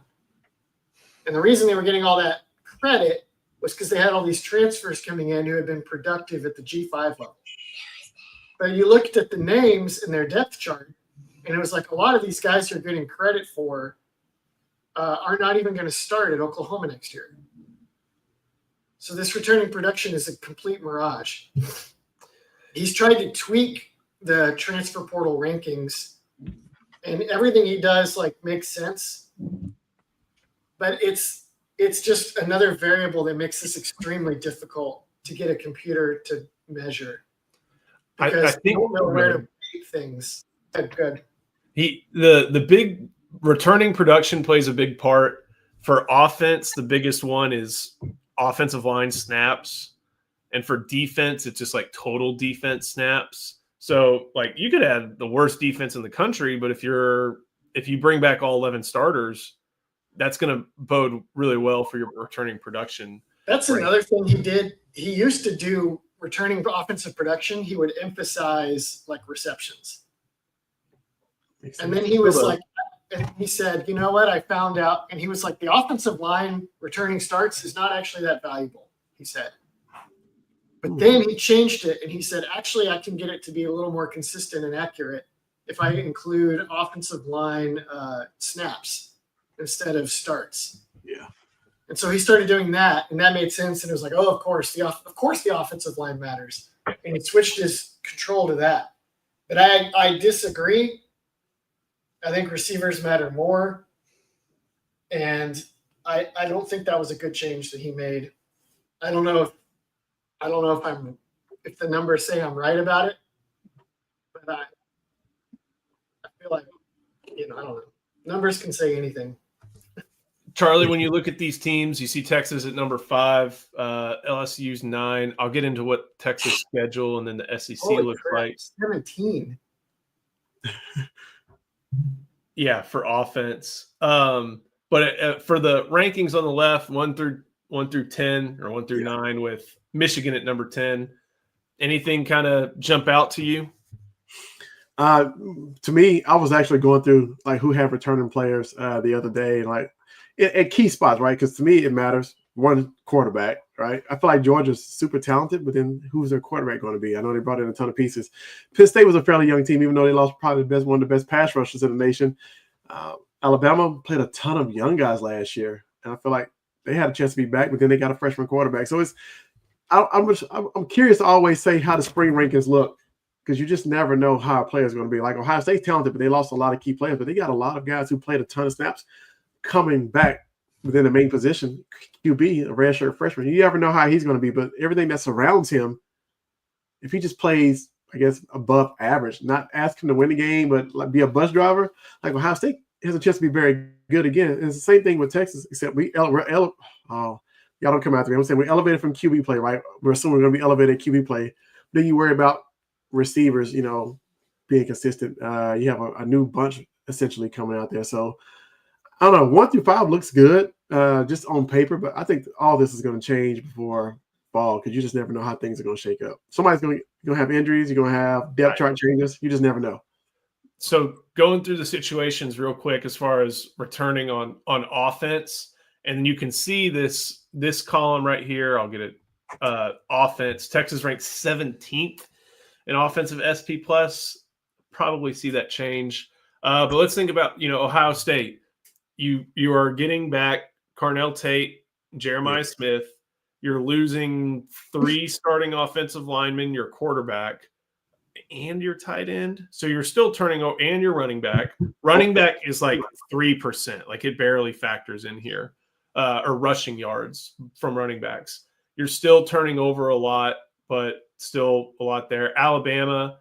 And the reason they were getting all that credit was because they had all these transfers coming in who had been productive at the G5 level. But you looked at the names in their depth chart, and it was like a lot of these guys you're getting credit for are not even going to start at Oklahoma next year. So this returning production is a complete mirage. He's tried to tweak the transfer portal rankings, and everything he does like makes sense. But it's just another variable that makes this extremely difficult to get a computer to measure. Because I think you don't know where to rate things. Good. The big returning production plays a big part. For offense, the biggest one is offensive line snaps. And for defense, it's just like total defense snaps. So like you could have the worst defense in the country, but if you bring back all 11 starters, that's going to bode really well for your returning production. That's another thing he did. He used to do returning offensive production. He would emphasize like receptions. And then he was like, and he said, you know what? I found out. And he was like, the offensive line returning starts is not actually that valuable, he said. But then he changed it and he said, actually, I can get it to be a little more consistent and accurate if I include offensive line snaps instead of starts. Yeah. And so he started doing that, and that made sense. And it was like, oh, of course the offensive line matters. And he switched his control to that. But I disagree. I think receivers matter more. And I don't think that was a good change that he made. I don't know if the numbers say I'm right about it, but I feel like, I don't know. Numbers can say anything. Charlie, when you look at these teams, you see Texas at number 5, LSU's 9. I'll get into what Texas schedule and then the SEC Holy looks crap, like. 17. Yeah, for offense. But for the rankings on the left, 1 through 10 or 1 through 9, with Michigan at number 10. Anything kind of jump out to you? To me, I was actually going through like who had returning players the other day, like at key spots, right? Because to me, it matters. One, quarterback, right? I feel like Georgia's super talented, but then who's their quarterback going to be? I know they brought in a ton of pieces. Penn State was a fairly young team, even though they lost probably one of the best pass rushers in the nation. Alabama played a ton of young guys last year, and I feel like they had a chance to be back, but then they got a freshman quarterback. So I'm curious to always say how the spring rankings look, because you just never know how a player is going to be. Like Ohio State's talented, but they lost a lot of key players, but they got a lot of guys who played a ton of snaps coming back within the main position. QB, a redshirt freshman, you never know how he's going to be, but everything that surrounds him, if he just plays, I guess, above average, not asking to win the game, but like be a bus driver, like Ohio State has a chance to be very good again. And it's the same thing with Texas, except y'all don't come after me. I'm saying we're elevated from QB play, right? We're assuming we're going to be elevated QB play. Then you worry about receivers, being consistent. You have a new bunch essentially coming out there. So I don't know. 1 through 5 looks good, just on paper, but I think all this is going to change before fall, because you just never know how things are going to shake up. Somebody's going to have injuries. You're going to have depth chart changes. You just never know. So going through the situations real quick as far as returning on offense, and you can see this column right here. I'll get it. Offense. Texas ranked 17th in offensive SP plus. Probably see that change. But let's think about Ohio State. You are getting back Carnell Tate, Jeremiah Smith. You're losing 3 starting offensive linemen, your quarterback, and your tight end. So you're still turning over, and your running back. Running back is like 3%. Like it barely factors in here. Or rushing yards from running backs. You're still turning over a lot, but still a lot there. Alabama,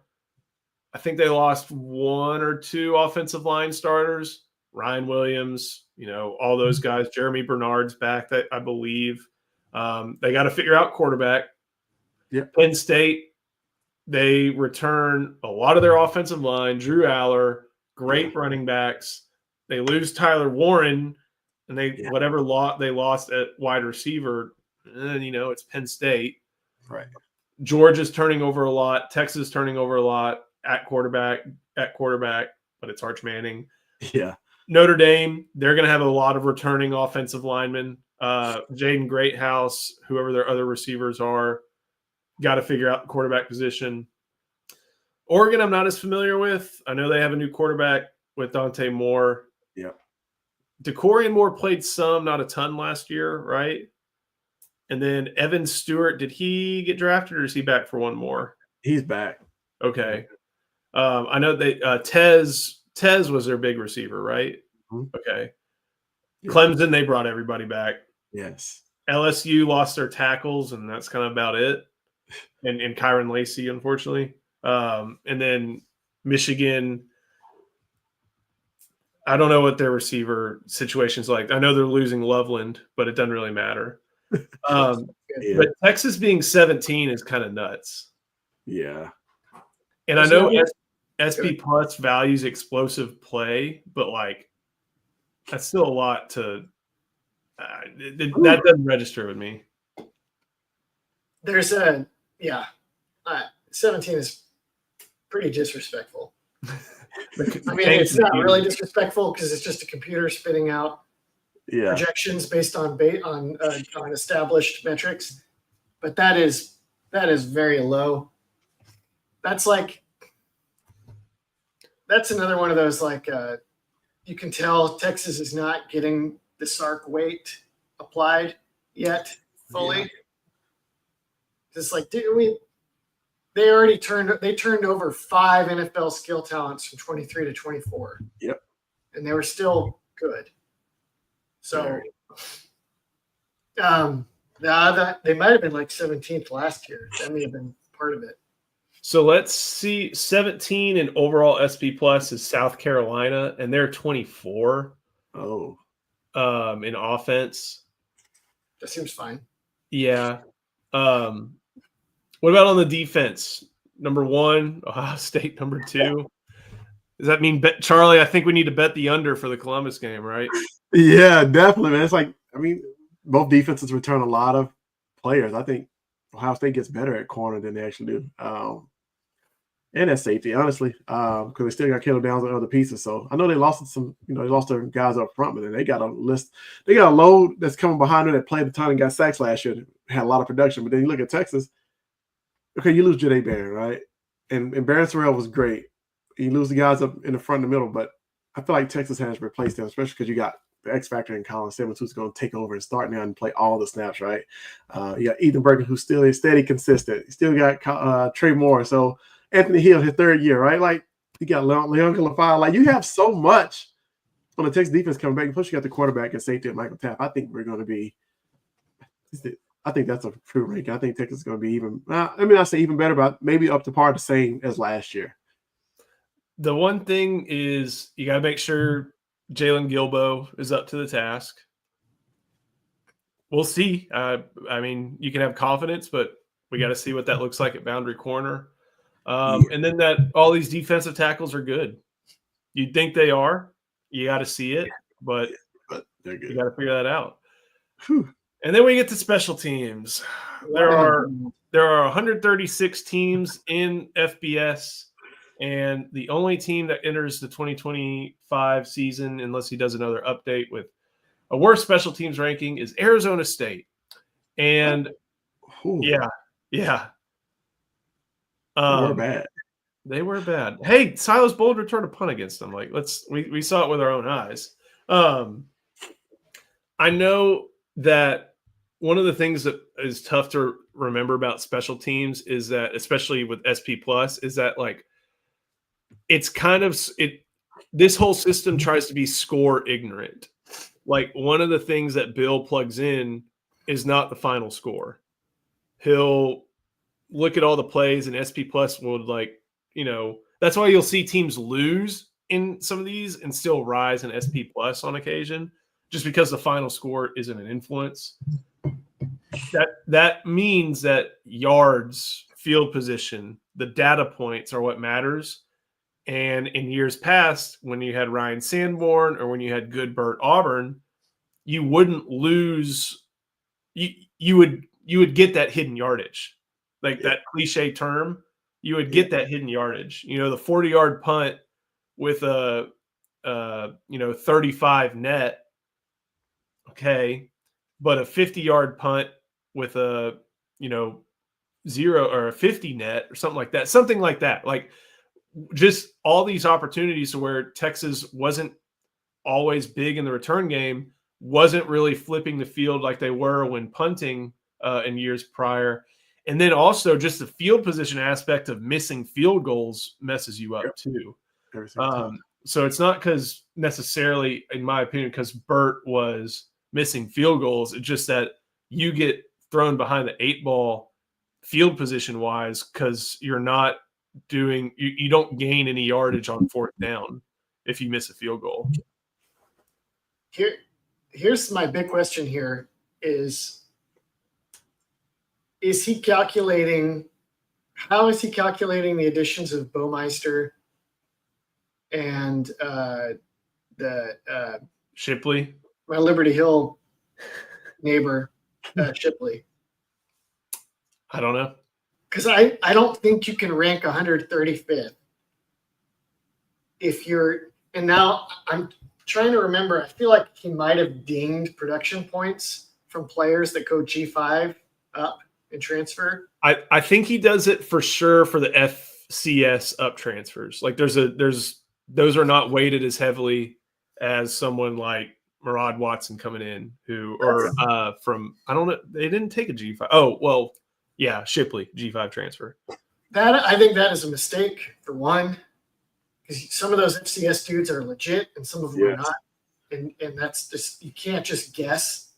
I think they lost 1 or 2 offensive line starters. Ryan Williams, all those guys. Jeremy Bernard's back, that I believe. They got to figure out quarterback. Yep. Penn State, they return a lot of their offensive line. Drew Aller, great running backs. They lose Tyler Warren, and whatever they lost at wide receiver, and it's Penn State. Right. Georgia's turning over a lot. Texas turning over a lot at quarterback, but it's Arch Manning. Yeah. Notre Dame, they're going to have a lot of returning offensive linemen. Jaden Greathouse, whoever their other receivers are, got to figure out the quarterback position. Oregon, I'm not as familiar with. I know they have a new quarterback with Dante Moore. Yeah. DeCorian Moore played some, not a ton last year, right? And then Evan Stewart, did he get drafted or is he back for one more? He's back. Okay. I know they Tez was their big receiver, right? Mm-hmm. Okay. Yeah. Clemson, they brought everybody back. Yes. LSU lost their tackles, and that's kind of about it. And Kyron Lacey, unfortunately. And then Michigan, I don't know what their receiver situation's like. I know they're losing Loveland, but it doesn't really matter. But Texas being 17 is kind of nuts. Yeah. And I know SP Plus values explosive play, but that's still a lot to that doesn't register with me. There's 17 is pretty disrespectful. I mean, it's not really disrespectful because it's just a computer spitting out projections based on established metrics, but that is very low. That's another one of those you can tell Texas is not getting the Sark weight applied yet fully. Yeah. Just like they turned over 5 NFL skill talents from 23 to 24. Yep. And they were still good. So they might have been like 17th last year. That may have been part of it. So let's see. 17 in overall SP plus is South Carolina, and they're 24 Oh. in offense. That seems fine. Yeah. What about on the defense? Number 1, Ohio State. Number 2. Does that mean Charlie? I think we need to bet the under for the Columbus game, right? Yeah, definitely, man. It's like, I mean, both defenses return a lot of players. I think Ohio State gets better at corner than they actually do. And at safety, honestly, because they still got Caleb Downs and other pieces. So I know they lost some, they lost their guys up front, but then they got a list. They got a load that's coming behind them that played a ton and got sacks last year, had a lot of production. But then you look at Texas, okay, you lose Janae Barron, right? And Barron Sorrell was great. You lose the guys up in the front and the middle, but I feel like Texas has replaced them, especially because you got the X factor in Colin Simmons, who's going to take over and start now and play all the snaps, right? You got Ethan Bergen, who's still is steady, consistent. You still got Trey Moore. So Anthony Hill, his 3rd year, right? Like you got Leon Lafayette. Like you have so much on the Texas defense coming back. And plus, you got the quarterback and safety at Michael Tapp. I think we're going to be. I think that's a true ranking. I think Texas is going to be even. I say even better, but maybe up to par, the same as last year. The one thing is you got to make sure Jalen Gilbo is up to the task. We'll see. I mean, you can have confidence, but we got to see what that looks like at boundary corner. And then that all these defensive tackles are good. You'd think they are. You got to see it, but they're good. You got to figure that out. Whew. And then we get to special teams. There are 136 teams in FBS. And the only team that enters the 2025 season, unless he does another update with a worse special teams ranking, is Arizona State. And yeah. They were bad. They were bad. Hey, Silas Bold returned a punt against them. Like, we saw it with our own eyes. I know that one of the things that is tough to remember about special teams is that, especially with SP Plus, is that like it's kind of this whole system tries to be score ignorant. Like one of the things that Bill plugs in is not the final score. He'll look at all the plays, and SP Plus will that's why you'll see teams lose in some of these and still rise in SP Plus on occasion, just because the final score isn't an influence. That means that yards, field position, the data points are what matters. And in years past, when you had Ryan Sanborn or when you had good Burt Auburn, you wouldn't lose. You would get that hidden yardage, like that cliche term. You would get that hidden yardage. The 40-yard punt with a 35 net, okay, but a 50-yard punt with a 0 or a 50 net or something like that. Like just all these opportunities to where Texas wasn't always big in the return game, wasn't really flipping the field like they were when punting in years prior. And then also just the field position aspect of missing field goals messes you up too. So it's not because necessarily, in my opinion, because Burt was missing field goals. It's just that you get thrown behind the 8 ball field position wise because you're not doing you don't gain any yardage on 4th down if you miss a field goal. Here's my big question here is he calculating how is he calculating the additions of Baumeister and the Shipley, my Liberty Hill neighbor, Shipley? I don't know. Because I don't think you can rank 135th if you're – and now I'm trying to remember. I feel like he might have dinged production points from players that go G5 up and transfer. I think he does it for sure for the FCS up transfers. Like those are not weighted as heavily as someone like Murad Watson coming in, from I don't know, they didn't take a G5. Oh well, yeah, Shipley G5 transfer. I think that is a mistake for one, because some of those FCS dudes are legit and some of them are not, and that's just, you can't just guess.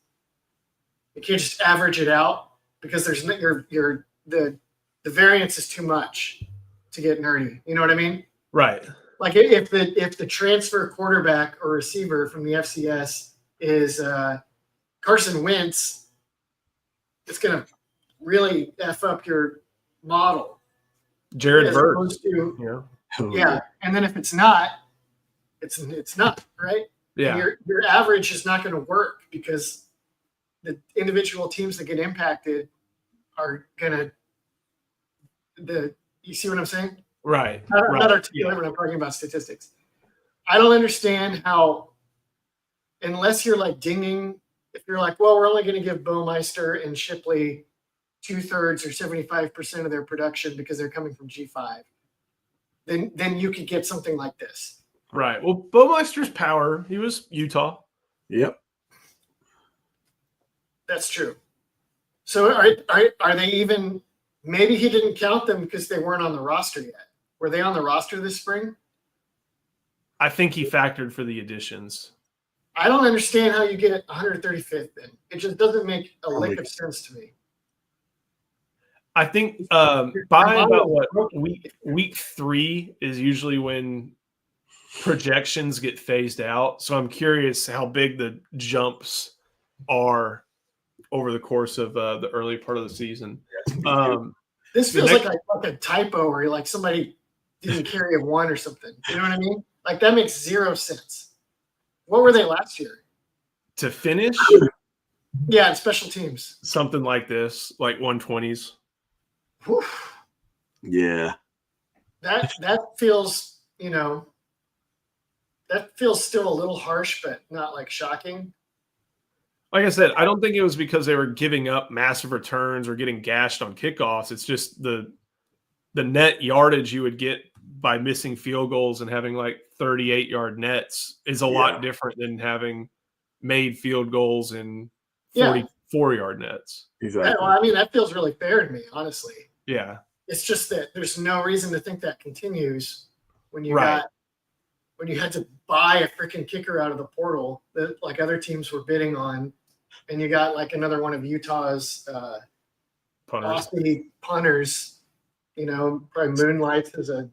You can't just average it out, because there's the variance is too much to get nerdy. You know what I mean? Right. Like if the transfer quarterback or receiver from the FCS is Carson Wentz, it's gonna really F up your model. Jared Verse. Yeah. And then if it's not, it's not, right? Yeah. And your average is not going to work, because the individual teams that get impacted are gonna you see what I'm saying? Right. I'm not articulate when I'm talking about statistics. I don't understand how, unless you're like dinging, if you're like, well, we're only going to give Baumeister and Shipley 2/3 or 75% of their production because they're coming from G5, then you could get something like this. Right. Well, Baumeister's power, he was Utah. Yep. That's true. So are they even, maybe he didn't count them because they weren't on the roster yet. Were they on the roster this spring? I think he factored for the additions. I don't understand how you get 135th then. It just doesn't make a lick of sense to me. I think by about week 3 is usually when projections get phased out. So I'm curious how big the jumps are over the course of the early part of the season. This feels like a typo, or like somebody didn't carry a 1 or something. You know what I mean? Like that makes 0 sense. What were they last year? To finish? Yeah, in special teams. Something like this, like 120s. Whew. Yeah. That feels, that feels still a little harsh, but not like shocking. Like I said, I don't think it was because they were giving up massive returns or getting gashed on kickoffs. It's just the net yardage you would get by missing field goals and having like 38-yard nets is a lot different than having made field goals and 44-yard nets. Exactly. Well, I mean, that feels really fair to me, honestly. Yeah. It's just that there's no reason to think that continues when you when you had to buy a freaking kicker out of the portal that like other teams were bidding on, and you got like another one of Utah's punters, probably moonlights as a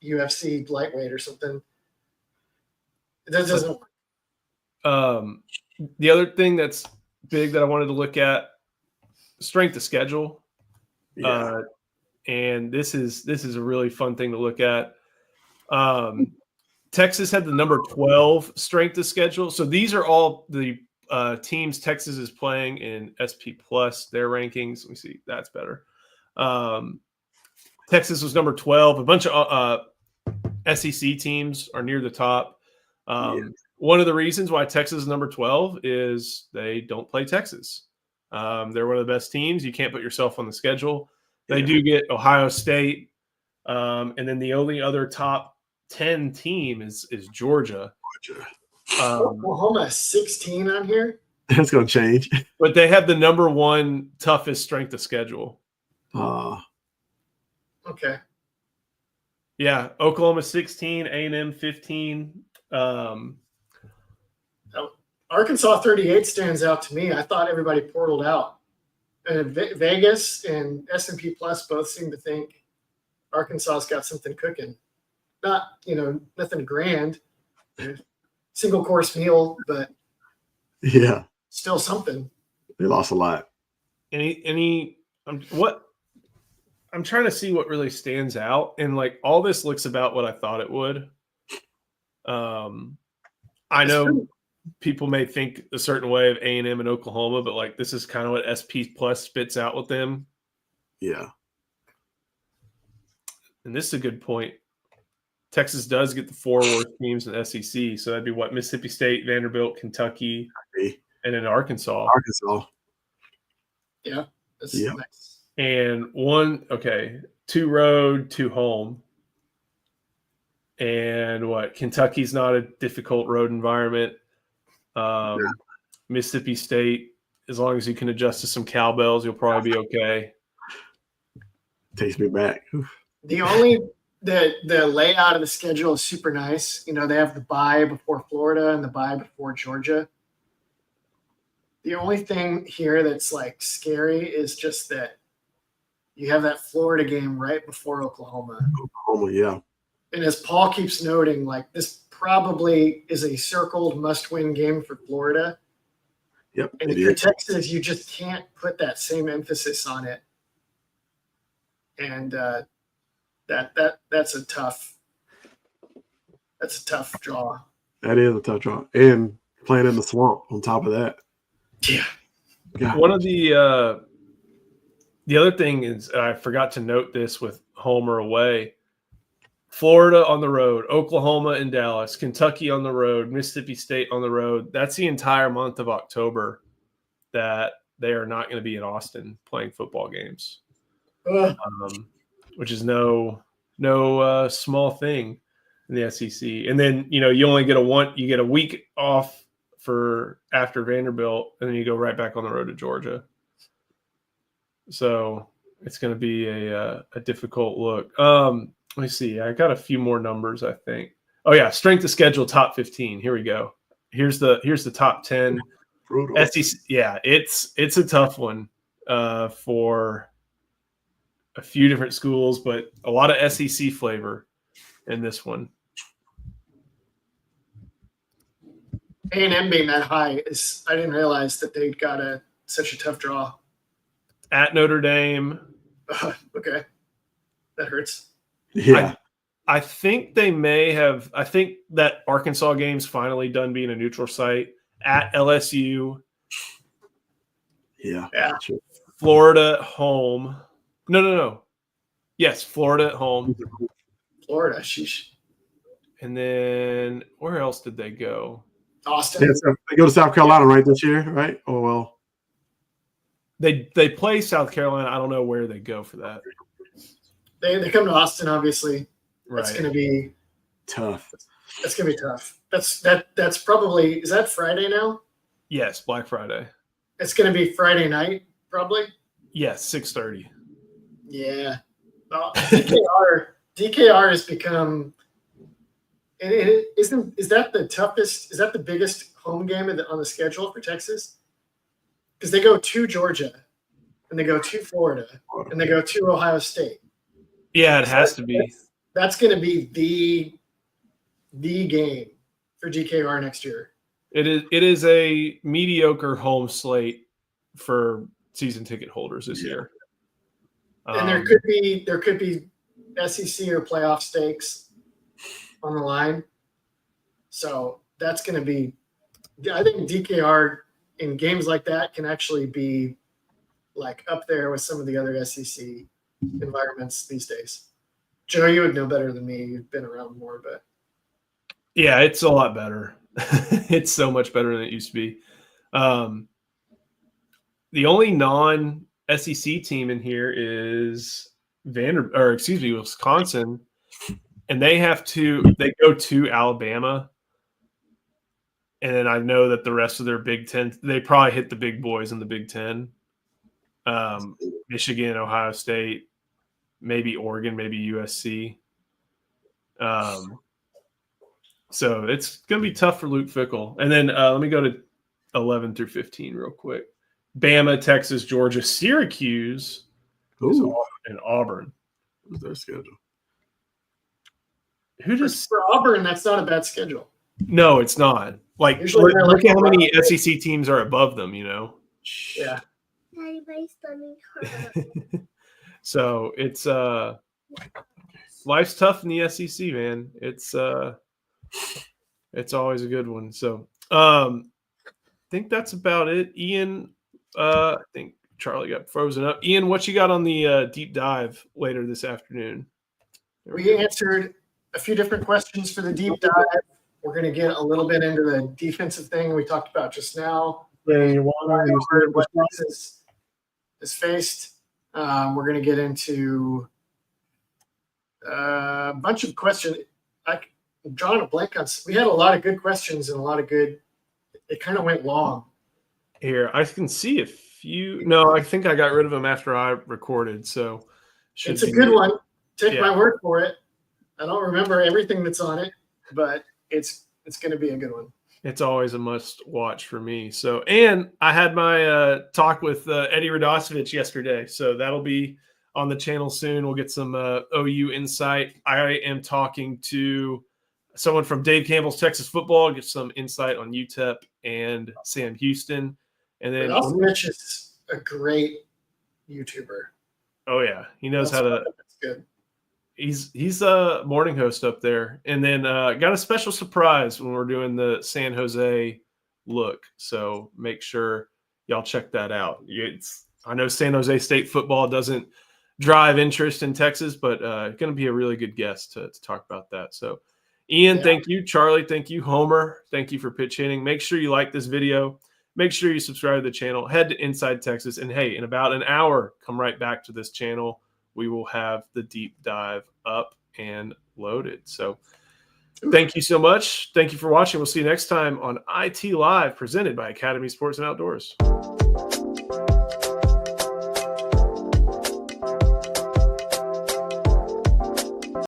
UFC lightweight or something. It doesn't work. The other thing that's big that I wanted to look at, strength of schedule. Yeah. And this is a really fun thing to look at. Texas had the number 12 strength of schedule. So these are all the teams Texas is playing in SP Plus, their rankings. Let me see. That's better. Texas was number 12. A bunch of SEC teams are near the top. One of the reasons why Texas is number 12 is they don't play Texas. They're one of the best teams. You can't put yourself on the schedule. They do get Ohio State. And then the only other top 10 team is Georgia. Oklahoma 16 on here. That's going to change. But they have the number 1 toughest strength of schedule. Okay. Yeah, Oklahoma 16, A&M 15. Arkansas 38 stands out to me. I thought everybody portaled out. Vegas and S&P Plus both seem to think Arkansas's got something cooking. Not, nothing grand, single course meal, but still something. They lost a lot. I'm trying to see what really stands out, and like all this looks about what I thought it would. I know people may think a certain way of A&M and Oklahoma, but like this is kind of what SP Plus spits out with them. Yeah. And this is a good point. Texas does get the 4 worst teams in the SEC, so that'd be what? Mississippi State, Vanderbilt, Kentucky, and then Arkansas. Yeah. That's nice. And 2 road, 2 home. And Kentucky's not a difficult road environment. Mississippi State, as long as you can adjust to some cowbells, you'll probably be okay. Takes me back. The layout of the schedule is super nice. You know, they have the bye before Florida and the bye before Georgia. The only thing here that's like scary is just that you have that Florida game right before Oklahoma. Oklahoma, yeah. And as Paul keeps noting, like this probably is a circled must-win game for Florida. Yep. And if you're Texas, you just can't put that same emphasis on it. And that's a tough draw. That is a tough draw. And playing in the swamp on top of that. Yeah. God. One of the other thing is, I forgot to note this with home or away. Florida on the road, Oklahoma and Dallas, Kentucky on the road, Mississippi State on the road. That's the entire month of October that they are not going to be in Austin playing football games, which is no small thing in the SEC. And then, you know, you only get a week off for after Vanderbilt, and then you go right back on the road to Georgia. So it's going to be a difficult look. Let me see. I got a few more numbers, I think. Oh yeah, strength of schedule top 15. Here we go. Here's the top 10. Brutal. SEC. Yeah, it's a tough one for a few different schools, but a lot of SEC flavor in this one. A&M being that high I didn't realize that they'd got such a tough draw. At Notre Dame. Okay, that hurts. Yeah. I think they may have. I think that Arkansas game's finally done being a neutral site. At LSU. Yeah. Sure. Florida home. No. Yes, Florida at home. Florida, sheesh. And then where else did they go? Austin. Yeah, so they go to South Carolina, right, this year, right? Oh, well. They play South Carolina. I don't know where they go for that. They come to Austin, obviously. Right. That's going to be Tough. That's going to be tough. That's probably – is that Friday now? Yes, Black Friday. It's going to be Friday night, probably? Yes, 6:30. Yeah. DKR has become – is that the toughest – is that the biggest home game on the schedule for Texas? Because they go to Georgia, and they go to Florida, and they go to Ohio State. Yeah, it has to be. That's going to be the game for DKR next year. It is a mediocre home slate for season ticket holders this year. And there could be SEC or playoff stakes on the line. So that's going to be – I think DKR in games like that can actually be like up there with some of the other SEC environments these days. Joe, you would know better than me. You've been around more, but yeah, it's a lot better. It's so much better than it used to be. The only non-SEC team in here is Wisconsin, and they go to Alabama. And then I know that the rest of their Big Ten, they probably hit the big boys in the Big Ten. Michigan, Ohio State, maybe Oregon, maybe USC. So it's going to be tough for Luke Fickell. And then let me go to 11 through 15 real quick. Bama, Texas, Georgia, Syracuse, and Auburn. What's their schedule? For Auburn, that's not a bad schedule. No, it's not. Like, Usually look at how many SEC teams are above them, you know? Yeah. So it's life's tough in the SEC, man. It's always a good one. So I think that's about it. Ian, I think Charlie got frozen up. Ian, what you got on the deep dive later this afternoon? We answered a few different questions for the deep dive. We're going to get a little bit into the defensive thing we talked about just now. What Texas is faced. We're going to get into a bunch of questions. I'm drawing a blank on. We had a lot of good questions and a lot of good it kind of went long. Here, I can see a few. No, I think I got rid of them after I recorded. So It's a good one. Take my Yeah. word for it. I don't remember everything that's on it, but it's going to be a good one. It's always a must watch for me. So, and I had my talk with Eddie Radosevich yesterday. So that'll be on the channel soon. We'll get some OU insight. I am talking to someone from Dave Campbell's Texas Football, get some insight on UTEP and Sam Houston. And then, Radosevich is a great YouTuber. oh yeah, he knows how to. That's good. He's a morning host up there, and then got a special surprise when we're doing the San Jose look. So make sure y'all check that out. I know San Jose State football doesn't drive interest in Texas, but going to be a really good guest to talk about that. So, Ian, thank you. Charlie, thank you. Homer, thank you for pitch hitting. Make sure you like this video. Make sure you subscribe to the channel. Head to Inside Texas, and hey, in about an hour, come right back to this channel. We will have the deep dive up and loaded. So thank you so much. Thank you for watching. We'll see you next time on IT Live, presented by Academy Sports and Outdoors.